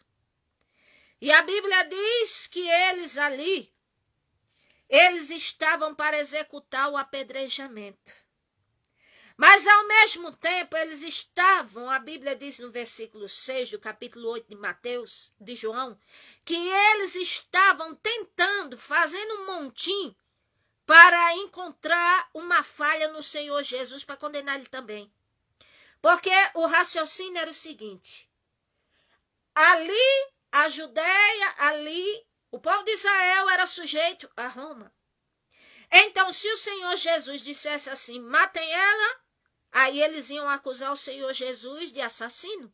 E a Bíblia diz que eles estavam para executar o apedrejamento. Mas, ao mesmo tempo, eles estavam, a Bíblia diz no versículo 6 do capítulo 8 de Mateus, de João, que eles estavam tentando, fazendo um montim, para encontrar uma falha no Senhor Jesus, para condenar ele também. Porque o raciocínio era o seguinte, ali, a Judeia, ali, o povo de Israel era sujeito a Roma. Então, se o Senhor Jesus dissesse assim, matem ela, aí eles iam acusar o Senhor Jesus de assassino.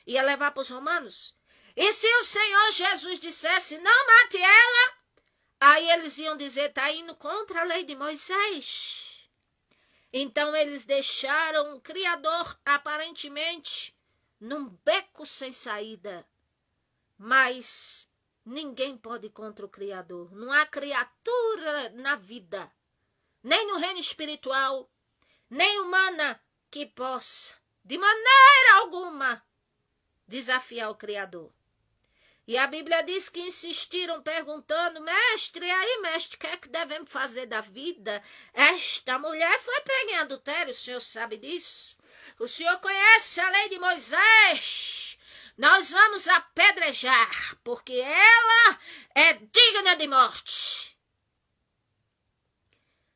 Ia levar para os romanos. E se o Senhor Jesus dissesse, não mate ela, aí eles iam dizer, está indo contra a lei de Moisés. Então, eles deixaram o Criador, aparentemente, num beco sem saída. Mas ninguém pode ir contra o Criador. Não há criatura na vida, nem no reino espiritual, nem humana, que possa, de maneira alguma, desafiar o Criador. E a Bíblia diz que insistiram perguntando, mestre, e aí, mestre, o que é que devemos fazer da vida? Esta mulher foi pega em adultério, o senhor sabe disso? O senhor conhece a lei de Moisés? Nós vamos apedrejar, porque ela é digna de morte.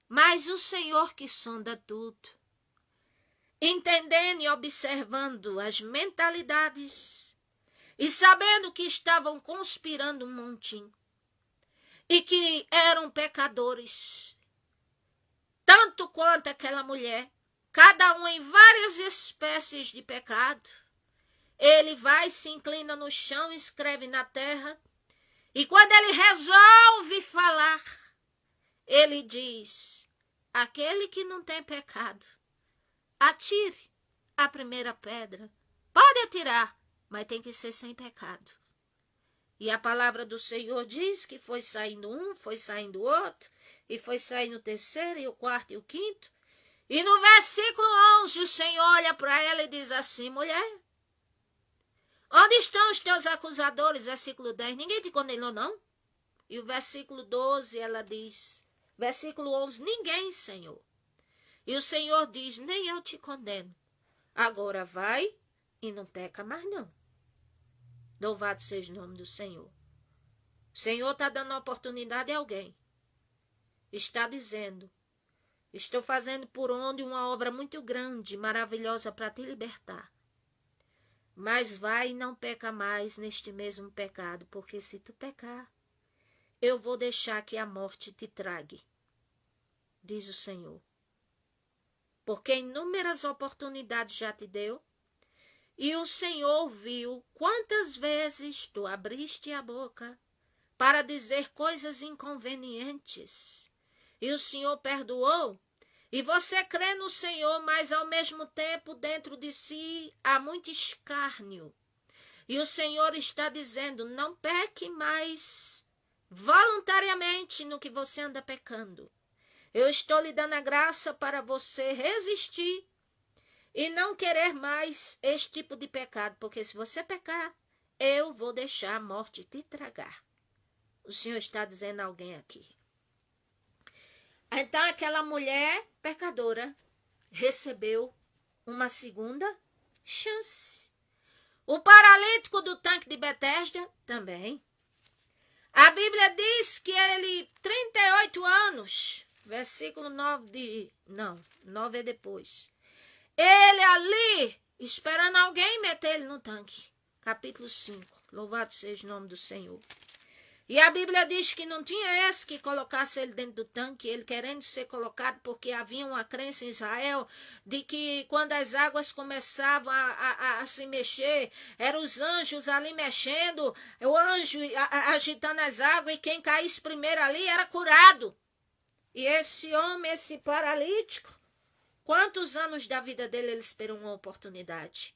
Mas o Senhor que sonda tudo, entendendo e observando as mentalidades, e sabendo que estavam conspirando um montim, e que eram pecadores, tanto quanto aquela mulher, cada um em várias espécies de pecado, ele vai, se inclina no chão, escreve na terra. E quando ele resolve falar, ele diz, aquele que não tem pecado, atire a primeira pedra. Pode atirar, mas tem que ser sem pecado. E a palavra do Senhor diz que foi saindo um, foi saindo outro, e foi saindo o terceiro, e o quarto e o quinto. E no versículo 11, o Senhor olha para ela e diz assim, mulher, onde estão os teus acusadores? Versículo 10. Ninguém te condenou, não? E o versículo 12, ela diz. Versículo 11. Ninguém, Senhor. E o Senhor diz, nem eu te condeno. Agora vai e não peca mais, não. Louvado seja o nome do Senhor. O Senhor está dando oportunidade a alguém. Está dizendo, estou fazendo por onde uma obra muito grande, maravilhosa para te libertar. Mas vai e não peca mais neste mesmo pecado, porque se tu pecar, eu vou deixar que a morte te trague, diz o Senhor. Porque inúmeras oportunidades já te deu, e o Senhor viu quantas vezes tu abriste a boca para dizer coisas inconvenientes. E o Senhor perdoou, e você crê no Senhor, mas ao mesmo tempo dentro de si há muito escárnio. E o Senhor está dizendo, não peque mais voluntariamente no que você anda pecando. Eu estou lhe dando a graça para você resistir e não querer mais este tipo de pecado, porque se você pecar, eu vou deixar a morte te tragar. O Senhor está dizendo a alguém aqui. Então aquela mulher pecadora recebeu uma segunda chance. O paralítico do tanque de Betesda também. A Bíblia diz que ele, 38 anos, versículo 9 9 é depois. Ele ali, esperando alguém meter ele no tanque. Capítulo 5. Louvado seja o nome do Senhor. E a Bíblia diz que não tinha esse que colocasse ele dentro do tanque, ele querendo ser colocado, porque havia uma crença em Israel de que quando as águas começavam a se mexer, eram os anjos ali mexendo, o anjo agitando as águas, e quem caísse primeiro ali era curado. E esse homem, esse paralítico, quantos anos da vida dele ele esperou uma oportunidade?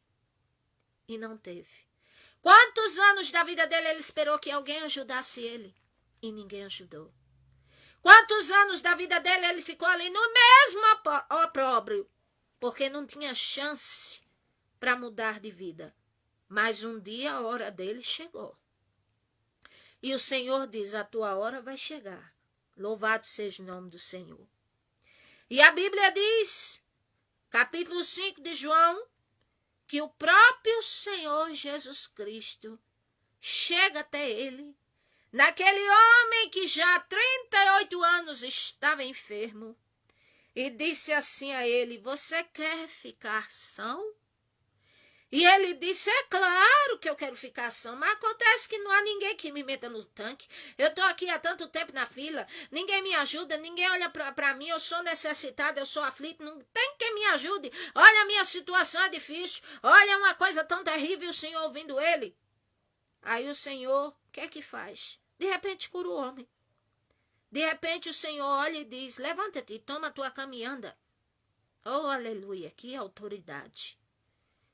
E não teve. Quantos anos da vida dele ele esperou que alguém ajudasse ele? E ninguém ajudou. Quantos anos da vida dele ele ficou ali no mesmo opróbrio? Porque não tinha chance para mudar de vida. Mas um dia a hora dele chegou. E o Senhor diz, a tua hora vai chegar. Louvado seja o nome do Senhor. E a Bíblia diz, capítulo 5 de João, que o próprio Senhor Jesus Cristo chega até ele, naquele homem que já há 38 anos estava enfermo, e disse assim a ele, você quer ficar são? E ele disse, é claro que eu quero ficar são, mas acontece que não há ninguém que me meta no tanque. Eu estou aqui há tanto tempo na fila, ninguém me ajuda, ninguém olha para mim, eu sou necessitada, eu sou aflito, não tem quem me ajude. Olha, a minha situação é difícil, olha uma coisa tão terrível, o Senhor ouvindo ele. Aí o Senhor, o que é que faz? De repente cura o homem. De repente o Senhor olha e diz, levanta-te, toma a tua cama e anda. Oh, aleluia, que autoridade.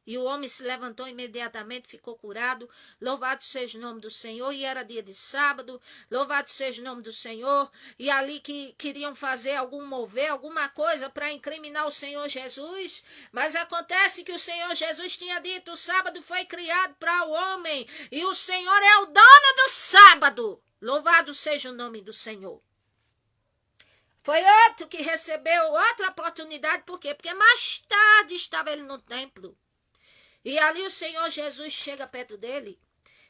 E o homem se levantou imediatamente, ficou curado. Louvado seja o nome do Senhor. E era dia de sábado. Louvado seja o nome do Senhor. E ali que queriam fazer algum mover, alguma coisa para incriminar o Senhor Jesus. Mas acontece que o Senhor Jesus tinha dito, o sábado foi criado para o homem. E o Senhor é o dono do sábado. Louvado seja o nome do Senhor. Foi outro que recebeu outra oportunidade. Por quê? Porque mais tarde estava ele no templo. E ali o Senhor Jesus chega perto dele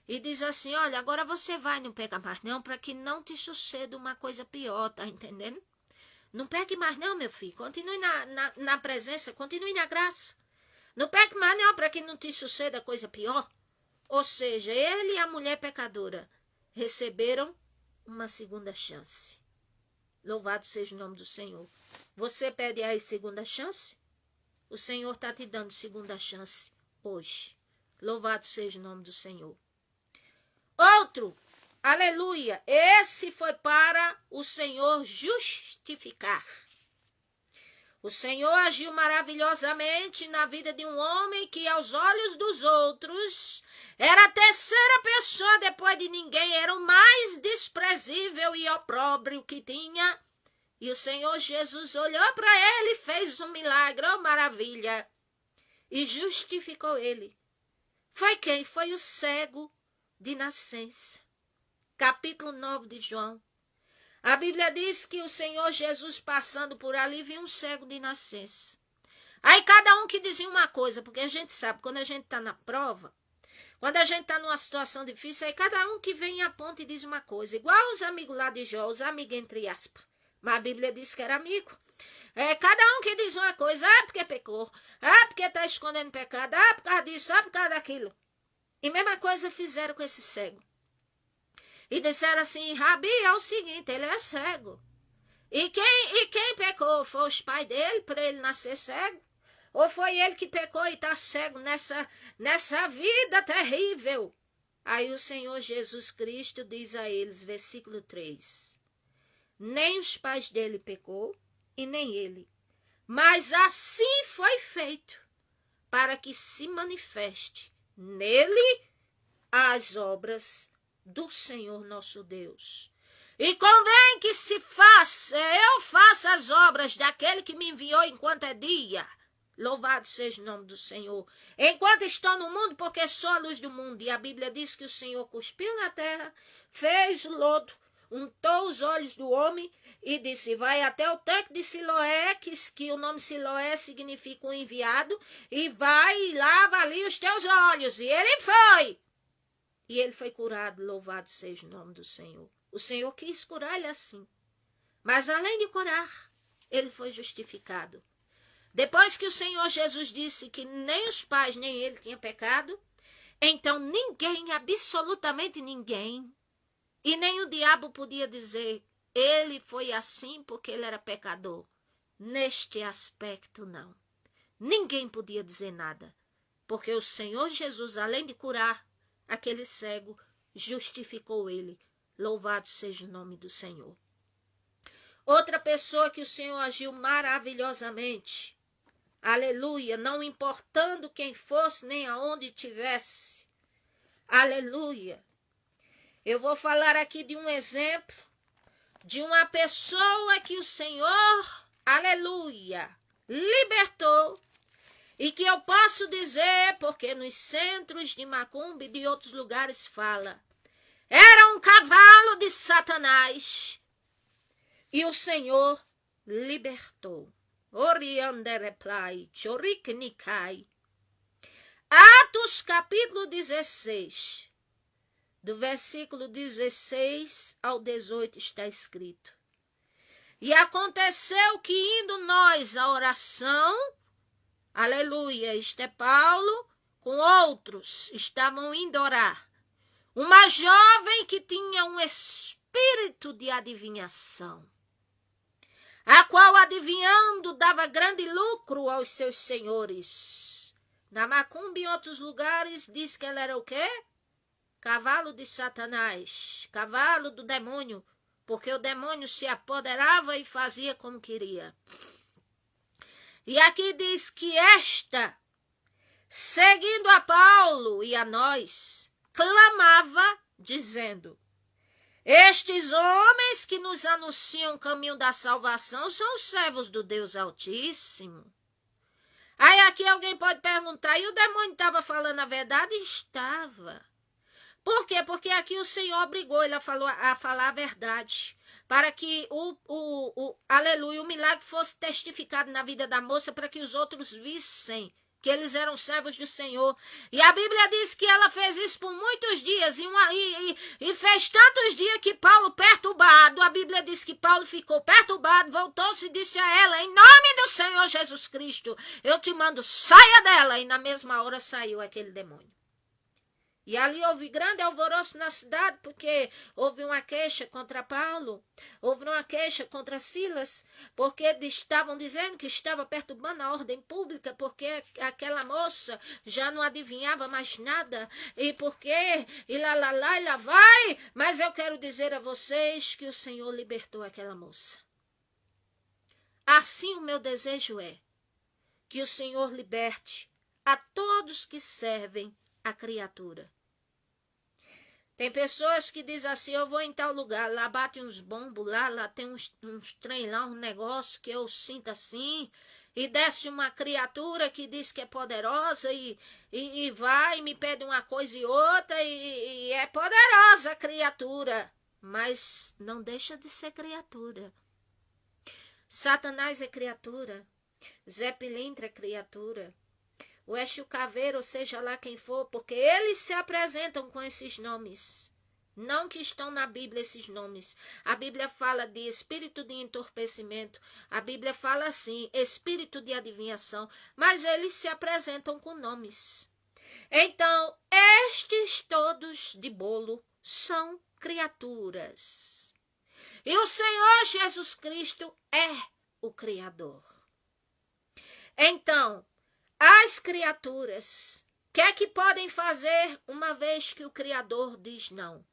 e diz assim, olha, agora você vai, não pega mais não, para que não te suceda uma coisa pior, tá entendendo? Não pegue mais não, meu filho, continue na presença, continue na graça. Não pegue mais não, para que não te suceda coisa pior. Ou seja, ele e a mulher pecadora receberam uma segunda chance. Louvado seja o nome do Senhor. Você pede aí segunda chance? O Senhor está te dando segunda chance. Hoje. Louvado seja o nome do Senhor. Outro, aleluia, esse foi para o Senhor justificar. O Senhor agiu maravilhosamente na vida de um homem que aos olhos dos outros era a terceira pessoa depois de ninguém, era o mais desprezível e opróbrio que tinha. E o Senhor Jesus olhou para ele e fez um milagre, oh maravilha. E justificou ele. Foi quem? Foi o cego de nascença. Capítulo 9 de João. A Bíblia diz que o Senhor Jesus passando por ali viu um cego de nascença. Aí cada um que dizia uma coisa, porque a gente sabe, quando a gente está na prova, Quando a gente está numa situação difícil, aí cada um que vem aponta e diz uma coisa. Igual os amigos lá de Jó, os amigos entre aspas. Mas a Bíblia disse que era amigo. Cada um que diz uma coisa, porque pecou, porque está escondendo pecado, por causa disso, por causa daquilo. E mesma coisa fizeram com esse cego. E disseram assim, Rabi, é o seguinte, ele é cego. E quem pecou? Foi os pais dele para ele nascer cego? Ou foi ele que pecou e está cego nessa vida terrível? Aí o Senhor Jesus Cristo diz a eles, versículo 3, nem os pais dele pecou e nem ele, mas assim foi feito, para que se manifeste nele as obras do Senhor nosso Deus. E convém que eu faça as obras daquele que me enviou enquanto é dia. Louvado seja o nome do Senhor. Enquanto estou no mundo, porque sou a luz do mundo. E a Bíblia diz que o Senhor cuspiu na terra, fez o lodo, untou os olhos do homem e disse, vai até o tanque de Siloé, que o nome Siloé significa um enviado, e vai e lava ali os teus olhos. E ele foi. E ele foi curado, louvado seja o nome do Senhor. O Senhor quis curar ele assim. Mas além de curar, ele foi justificado. Depois que o Senhor Jesus disse que nem os pais nem ele tinham pecado, então ninguém, absolutamente ninguém, e nem o diabo podia dizer, ele foi assim porque ele era pecador. Neste aspecto, não. Ninguém podia dizer nada, porque o Senhor Jesus, além de curar aquele cego, justificou ele. Louvado seja o nome do Senhor. Outra pessoa que o Senhor agiu maravilhosamente, aleluia, não importando quem fosse nem aonde estivesse, aleluia. Eu vou falar aqui de um exemplo de uma pessoa que o Senhor, aleluia, libertou. E que eu posso dizer, porque nos centros de Macumba e de outros lugares fala, era um cavalo de Satanás. E o Senhor libertou. Atos capítulo 16, do versículo 16 ao 18 está escrito. E aconteceu que indo nós à oração, aleluia, isto é Paulo, com outros estavam indo orar. Uma jovem que tinha um espírito de adivinhação, a qual adivinhando dava grande lucro aos seus senhores. Na Macumba e em outros lugares diz que ela era o quê? Cavalo de Satanás, cavalo do demônio, porque o demônio se apoderava e fazia como queria. E aqui diz que esta, seguindo a Paulo e a nós, clamava, dizendo, estes homens que nos anunciam o caminho da salvação são os servos do Deus Altíssimo. Aí aqui alguém pode perguntar, e o demônio estava falando a verdade? Estava. Por quê? Porque aqui o Senhor obrigou ele a falar a verdade, para que aleluia, o milagre fosse testificado na vida da moça, para que os outros vissem que eles eram servos do Senhor. E a Bíblia diz que ela fez isso por muitos dias, e fez tantos dias que Paulo perturbado, a Bíblia diz que Paulo ficou perturbado, voltou-se e disse a ela, em nome do Senhor Jesus Cristo, eu te mando, saia dela, e na mesma hora saiu aquele demônio. E ali houve grande alvoroço na cidade, porque houve uma queixa contra Paulo, houve uma queixa contra Silas, porque estavam dizendo que estava perturbando a ordem pública, porque aquela moça já não adivinhava mais nada, e porque, e lá vai, mas eu quero dizer a vocês que o Senhor libertou aquela moça. Assim o meu desejo é que o Senhor liberte a todos que servem a criatura. Tem pessoas que dizem assim, eu vou em tal lugar, lá bate uns bombos, lá tem uns trem lá, um negócio que eu sinto assim, e desce uma criatura que diz que é poderosa e vai e me pede uma coisa e outra, e é poderosa a criatura, mas não deixa de ser criatura. Satanás é criatura, Zé Pilintra é criatura, o Exu Caveira, ou seja lá quem for, porque eles se apresentam com esses nomes. Não que estão na Bíblia esses nomes. A Bíblia fala de espírito de entorpecimento. A Bíblia fala assim, espírito de adivinhação. Mas eles se apresentam com nomes. Então, estes todos de bolo são criaturas. E o Senhor Jesus Cristo é o Criador. Então, as criaturas, o que é que podem fazer uma vez que o Criador diz não?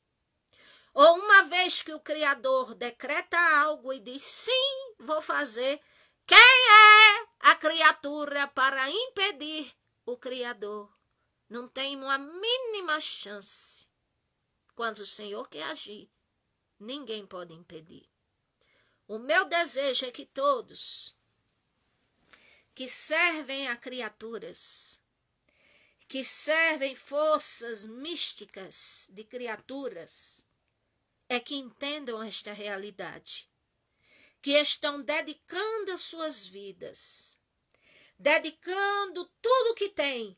Ou uma vez que o Criador decreta algo e diz, sim, vou fazer, quem é a criatura para impedir o Criador? Não tem uma mínima chance. Quando o Senhor quer agir, ninguém pode impedir. O meu desejo é que todos que servem a criaturas, que servem forças místicas de criaturas, é que entendam esta realidade, que estão dedicando as suas vidas, dedicando tudo o que têm,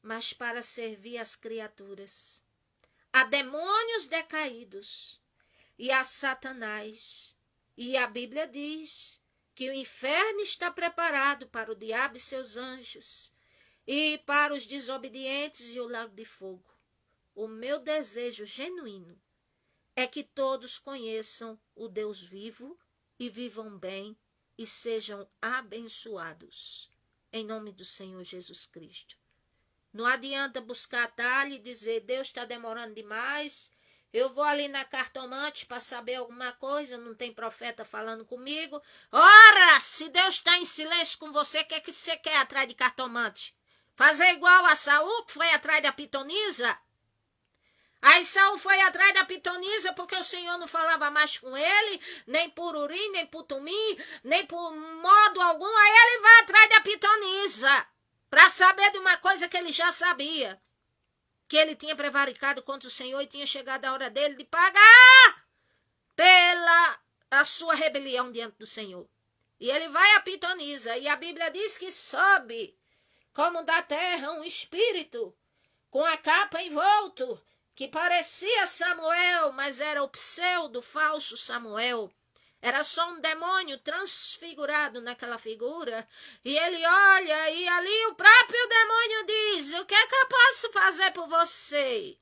mas para servir as criaturas, a demônios decaídos e a Satanás. E a Bíblia diz que o inferno está preparado para o diabo e seus anjos, e para os desobedientes e o lago de fogo. O meu desejo genuíno é que todos conheçam o Deus vivo e vivam bem e sejam abençoados. Em nome do Senhor Jesus Cristo. Não adianta buscar atalho e dizer, Deus está demorando demais, eu vou ali na cartomante para saber alguma coisa, não tem profeta falando comigo. Ora, se Deus está em silêncio com você, o que é que você quer atrás de cartomante? Fazer igual a Saul, que foi atrás da pitonisa? Aí Saul foi atrás da pitonisa porque o Senhor não falava mais com ele, nem por urim, nem por tumim, nem por modo algum. Aí ele vai atrás da pitonisa para saber de uma coisa que ele já sabia. Que ele tinha prevaricado contra o Senhor e tinha chegado a hora dele de pagar pela a sua rebelião diante do Senhor. E ele vai a pitonisa e a Bíblia diz que sobe como da terra um espírito com a capa envolto, que parecia Samuel, mas era o pseudo falso Samuel. Era só um demônio transfigurado naquela figura. E ele olha e ali o próprio demônio diz, o que é que eu posso fazer por você?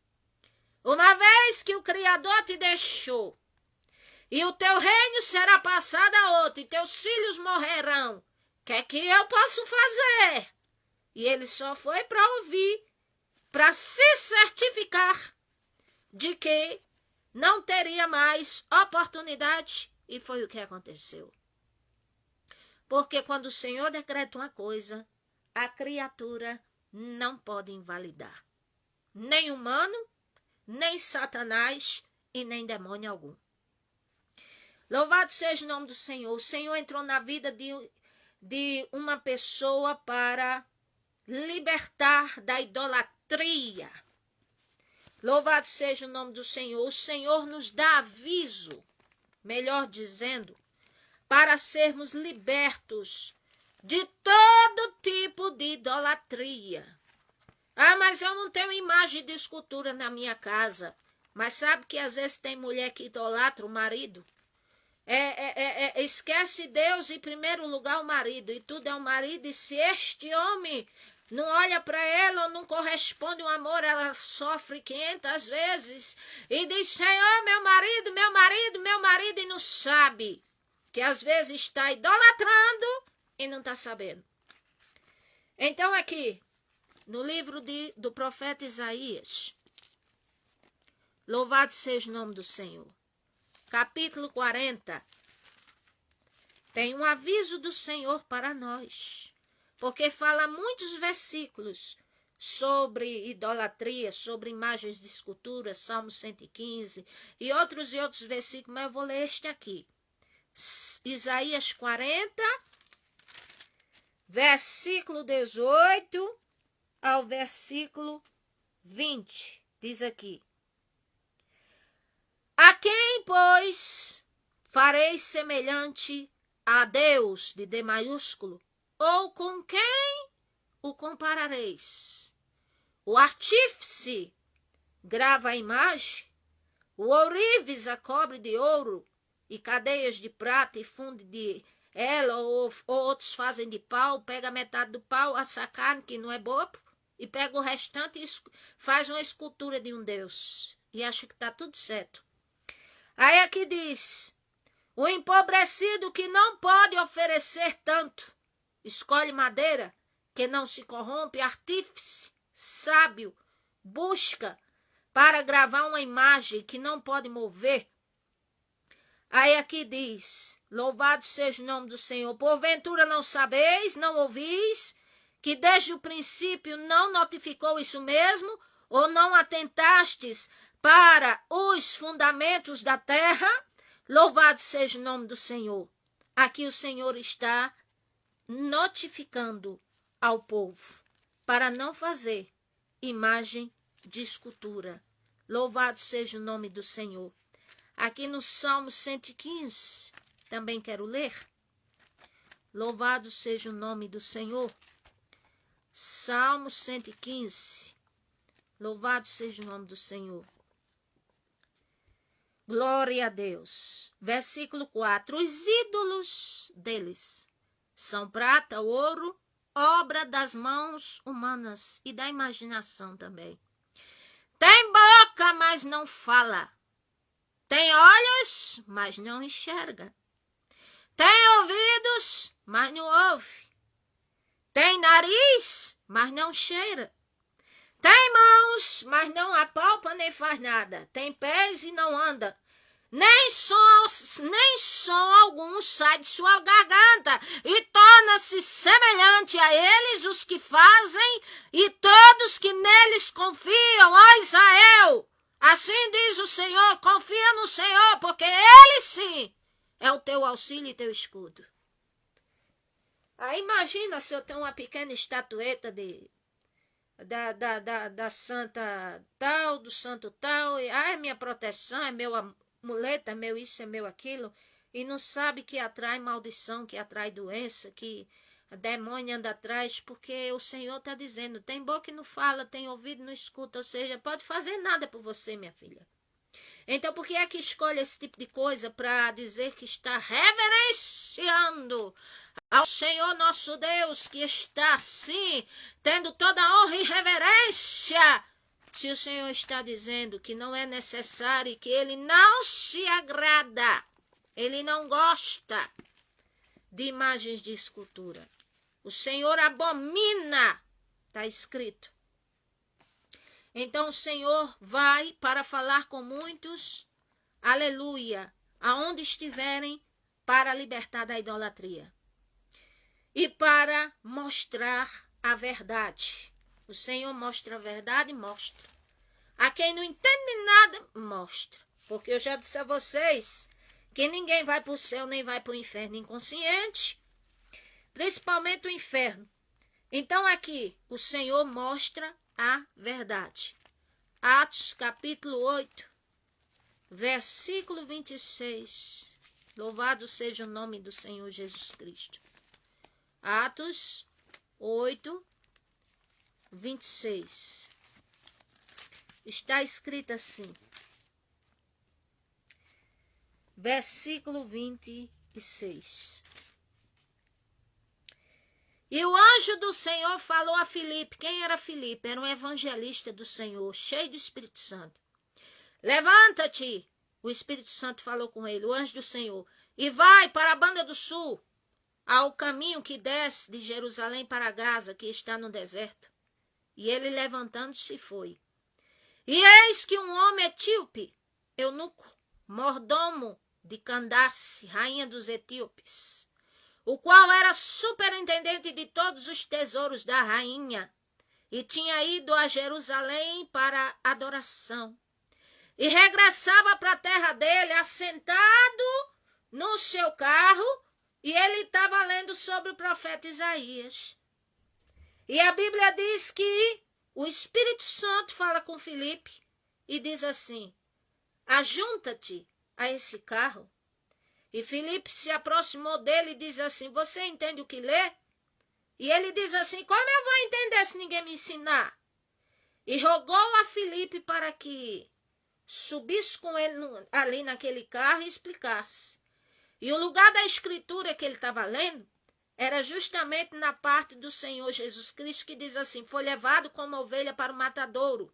Uma vez que o Criador te deixou, e o teu reino será passado a outro, e teus filhos morrerão, o que é que eu posso fazer? E ele só foi para ouvir, para se certificar de que não teria mais oportunidade. E foi o que aconteceu. Porque quando o Senhor decreta uma coisa, a criatura não pode invalidar. Nem humano, nem Satanás e nem demônio algum. Louvado seja o nome do Senhor. O Senhor entrou na vida de uma pessoa para libertar da idolatria. Louvado seja o nome do Senhor. O Senhor nos dá aviso, melhor dizendo, para sermos libertos de todo tipo de idolatria. Ah, mas eu não tenho imagem de escultura na minha casa. Mas sabe que às vezes tem mulher que idolatra o marido? Esquece Deus em primeiro lugar o marido. E tudo é o marido. E se este homem não olha para ela ou não corresponde o amor, ela sofre 500 vezes e diz, Senhor, meu marido, meu marido, meu marido, e não sabe que às vezes está idolatrando e não está sabendo. Então aqui, no livro do profeta Isaías, louvado seja o nome do Senhor, capítulo 40, tem um aviso do Senhor para nós. Porque fala muitos versículos sobre idolatria, sobre imagens de escultura, Salmo 115 e outros versículos, mas eu vou ler este aqui. Isaías 40, versículo 18 ao versículo 20, diz aqui. A quem, pois, fareis semelhante a Deus, de D maiúsculo? Ou com quem o comparareis? O artífice grava a imagem, o ourives a cobre de ouro, e cadeias de prata e funde de ela, ou outros fazem de pau, pega metade do pau, assa a carne, que não é boa, e pega o restante e faz uma escultura de um deus. E acha que está tudo certo. Aí aqui diz, o empobrecido que não pode oferecer tanto, escolhe madeira, que não se corrompe, artífice, sábio, busca para gravar uma imagem que não pode mover. Aí aqui diz, louvado seja o nome do Senhor, porventura não sabeis, não ouvis, que desde o princípio não notificou isso mesmo, ou não atentastes para os fundamentos da terra? Louvado seja o nome do Senhor. Aqui o Senhor está notificando ao povo para não fazer imagem de escultura. Louvado seja o nome do Senhor. Aqui no Salmo 115, também quero ler. Louvado seja o nome do Senhor. Salmo 115. Louvado seja o nome do Senhor. Glória a Deus. Versículo 4. Os ídolos deles são prata, ouro, obra das mãos humanas e da imaginação também. Tem boca, mas não fala. Tem olhos, mas não enxerga. Tem ouvidos, mas não ouve. Tem nariz, mas não cheira. Tem mãos, mas não apalpa nem faz nada. Tem pés e não anda. Nem som algum sai de sua garganta. E torna-se semelhante a eles os que fazem e todos que neles confiam. Ó Israel, assim diz o Senhor, confia no Senhor, porque Ele sim é o teu auxílio e teu escudo. Aí imagina se eu tenho uma pequena estatueta da santa tal, do santo tal, e é minha proteção, é meu amuleto, é meu isso, é meu aquilo, e não sabe que atrai maldição, que atrai doença, que demônio anda atrás, porque o Senhor está dizendo, tem boca e não fala, tem ouvido e não escuta, ou seja, pode fazer nada por você, minha filha. Então, por que é que escolhe esse tipo de coisa para dizer que está reverenciando ao Senhor nosso Deus, que está, sim, tendo toda a honra e reverência, se o Senhor está dizendo que não é necessário e que Ele não se agrada, Ele não gosta de imagens de escultura. O Senhor abomina, está escrito. Então o Senhor vai para falar com muitos, aleluia, aonde estiverem, para libertar da idolatria. E para mostrar a verdade. O Senhor mostra a verdade, mostra. A quem não entende nada, mostra. Porque eu já disse a vocês que ninguém vai para o céu nem vai para o inferno inconsciente. Principalmente o inferno. Então aqui o Senhor mostra a verdade. Atos capítulo 8, versículo 26. Louvado seja o nome do Senhor Jesus Cristo. Atos 8, 26. Está escrito assim. Versículo 26. E o anjo do Senhor falou a Filipe. Quem era Filipe? Era um evangelista do Senhor, cheio do Espírito Santo. Levanta-te, o Espírito Santo falou com ele, o anjo do Senhor, e vai para a banda do sul, ao caminho que desce de Jerusalém para Gaza, que está no deserto. E ele, levantando-se, foi. E eis que um homem etíope, eunuco, mordomo de Candace, rainha dos etíopes, o qual era superintendente de todos os tesouros da rainha, e tinha ido a Jerusalém para adoração, e regressava para a terra dele, assentado no seu carro, e ele estava lendo sobre o profeta Isaías. E a Bíblia diz que o Espírito Santo fala com Filipe e diz assim, ajunta-te a esse carro. E Filipe se aproximou dele e diz assim, você entende o que lê? E ele diz assim, como eu vou entender se ninguém me ensinar? E rogou a Filipe para que subisse com ele ali naquele carro e explicasse. E o lugar da escritura que ele estava lendo era justamente na parte do Senhor Jesus Cristo, que diz assim, foi levado como ovelha para o matadouro.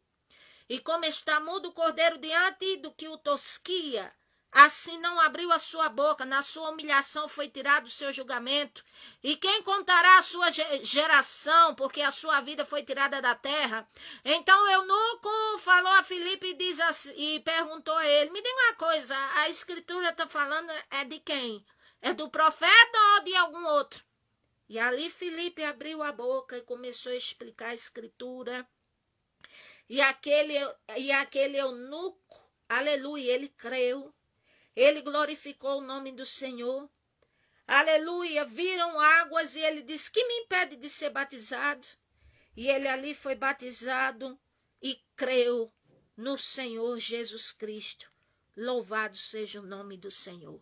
E como está mudo o cordeiro diante do que o tosquia, assim não abriu a sua boca, na sua humilhação foi tirado o seu julgamento. E quem contará a sua geração, porque a sua vida foi tirada da terra? Então o eunuco falou a Filipe e, diz assim, e perguntou a ele, me diga uma coisa, a escritura está falando é de quem? É do profeta ou de algum outro? E ali Filipe abriu a boca e começou a explicar a escritura. E aquele eunuco, aleluia, ele creu. Ele glorificou o nome do Senhor. Aleluia, viram águas e ele disse, que me impede de ser batizado? E ele ali foi batizado e creu no Senhor Jesus Cristo. Louvado seja o nome do Senhor.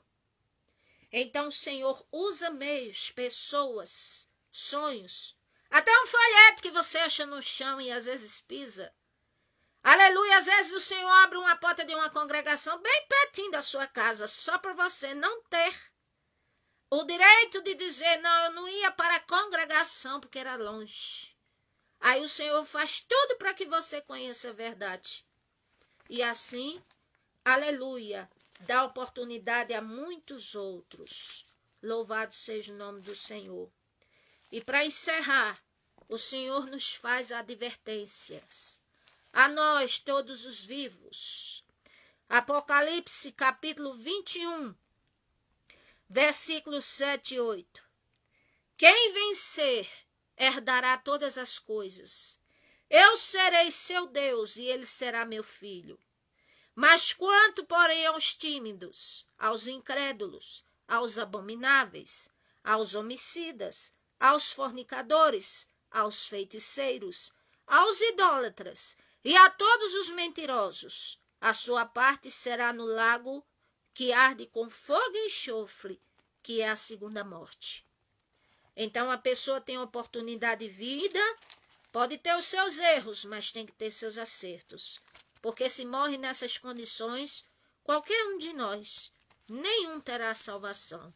Então o Senhor usa meios, pessoas, sonhos, até um folheto que você acha no chão e às vezes pisa. Aleluia, às vezes o Senhor abre uma porta de uma congregação bem pertinho da sua casa, só para você não ter o direito de dizer, não, eu não ia para a congregação porque era longe. Aí o Senhor faz tudo para que você conheça a verdade. E assim, aleluia, dá oportunidade a muitos outros. Louvado seja o nome do Senhor. E para encerrar, o Senhor nos faz advertências. A nós, todos os vivos. Apocalipse, capítulo 21, versículos 7 e 8. Quem vencer, herdará todas as coisas. Eu serei seu Deus, e ele será meu filho. Mas quanto, porém, aos tímidos, aos incrédulos, aos abomináveis, aos homicidas, aos fornicadores, aos feiticeiros, aos idólatras, e a todos os mentirosos, a sua parte será no lago que arde com fogo e enxofre, que é a segunda morte. Então a pessoa tem oportunidade de vida, pode ter os seus erros, mas tem que ter seus acertos. Porque se morre nessas condições, qualquer um de nós, nenhum terá salvação.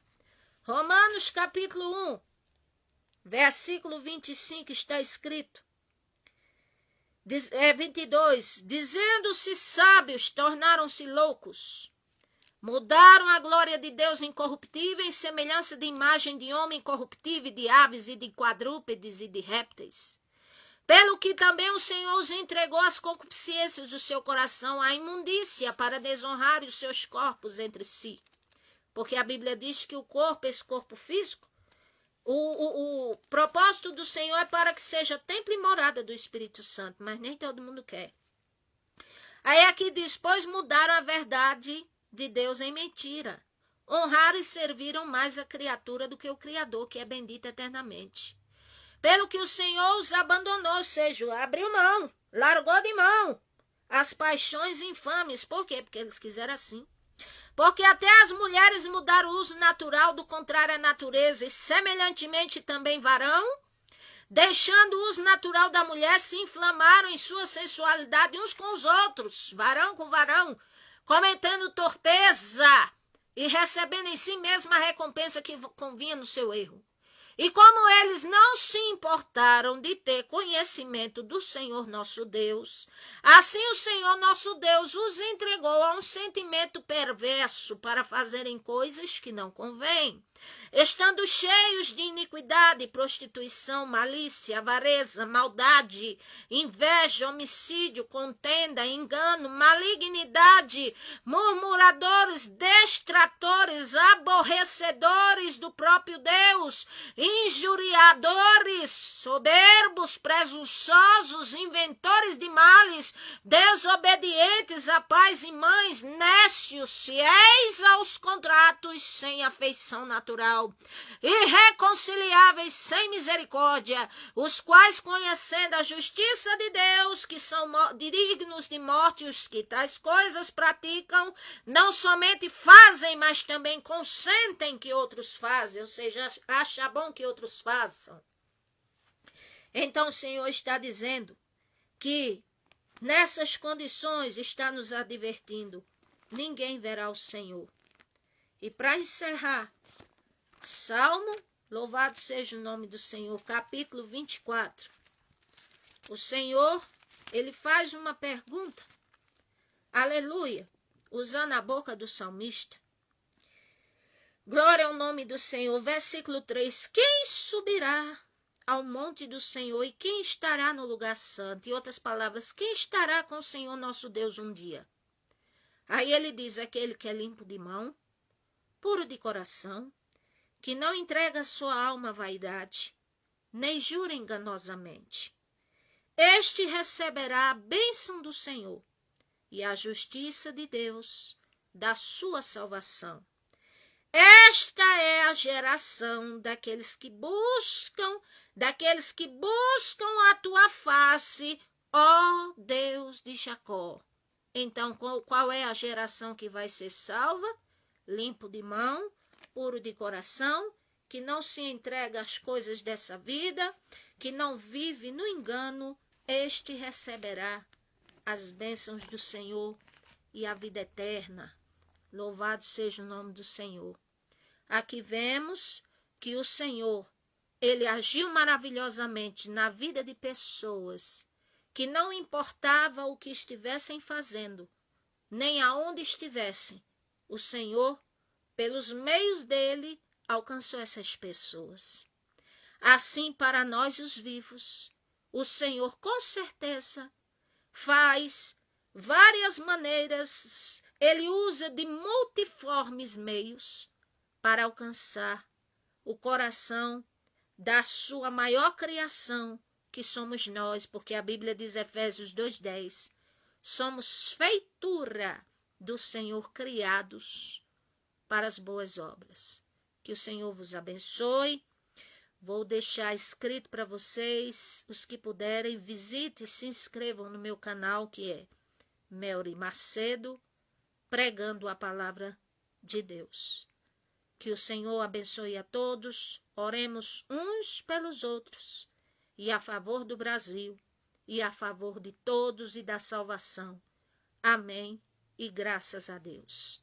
Romanos capítulo 1, versículo 25 está escrito, 22, dizendo-se sábios, tornaram-se loucos. Mudaram a glória de Deus incorruptível em semelhança de imagem de homem corruptível, de aves e de quadrúpedes e de répteis. Pelo que também o Senhor os entregou às concupiscências do seu coração, à imundícia, para desonrar os seus corpos entre si. Porque a Bíblia diz que o corpo, esse corpo físico, o propósito do Senhor é para que seja templo e morada do Espírito Santo, mas nem todo mundo quer. Aí aqui diz, pois mudaram a verdade de Deus em mentira. Honraram e serviram mais a criatura do que o Criador, que é bendito eternamente. Pelo que o Senhor os abandonou, ou seja, abriu mão, largou de mão as paixões infames. Por quê? Porque eles quiseram assim. Porque até as mulheres mudaram o uso natural do contrário à natureza, e semelhantemente também varão, deixando o uso natural da mulher, se inflamaram em sua sensualidade uns com os outros, varão com varão, cometendo torpeza e recebendo em si mesma a recompensa que convinha no seu erro. E como eles não se importaram de ter conhecimento do Senhor nosso Deus, assim o Senhor nosso Deus os entregou a um sentimento perverso para fazerem coisas que não convêm, estando cheios de iniquidade, prostituição, malícia, avareza, maldade, inveja, homicídio, contenda, engano, malignidade, murmuradores, destratores, aborrecedores do próprio Deus, injuriadores, soberbos, presunçosos, inventores de males, desobedientes a pais e mães, nécios, fiéis aos contratos, sem afeição natural, irreconciliáveis, sem misericórdia, os quais, conhecendo a justiça de Deus, que são dignos de morte, os que tais coisas praticam, não somente fazem, mas também consentem que outros fazem, ou seja, acha bom que outros façam. Então o Senhor está dizendo que nessas condições está nos advertindo, ninguém verá o Senhor. E para encerrar, Salmo, louvado seja o nome do Senhor, capítulo 24. O Senhor, ele faz uma pergunta, aleluia, usando a boca do salmista. Glória ao nome do Senhor, versículo 3. Quem subirá ao monte do Senhor e quem estará no lugar santo? Em outras palavras, quem estará com o Senhor nosso Deus um dia? Aí ele diz, aquele que é limpo de mão, puro de coração, que não entrega a sua alma à vaidade, nem jura enganosamente. Este receberá a bênção do Senhor e a justiça de Deus, da sua salvação. Esta é a geração daqueles que buscam a tua face, ó Deus de Jacó. Então, qual é a geração que vai ser salva? Limpo de mão, puro de coração, que não se entrega às coisas dessa vida, que não vive no engano, este receberá as bênçãos do Senhor e a vida eterna. Louvado seja o nome do Senhor. Aqui vemos que o Senhor, ele agiu maravilhosamente na vida de pessoas que não importava o que estivessem fazendo, nem aonde estivessem. O Senhor, pelos meios dele, alcançou essas pessoas. Assim, para nós os vivos, o Senhor com certeza faz várias maneiras, ele usa de multiformes meios para alcançar o coração da sua maior criação, que somos nós, porque a Bíblia diz, Efésios 2:10, somos feitura do Senhor, criados para as boas obras. Que o Senhor vos abençoe. Vou deixar escrito para vocês, os que puderem, visite e se inscrevam no meu canal, que é Melry Macedo, pregando a palavra de Deus. Que o Senhor abençoe a todos, oremos uns pelos outros, e a favor do Brasil, e a favor de todos e da salvação. Amém, e graças a Deus.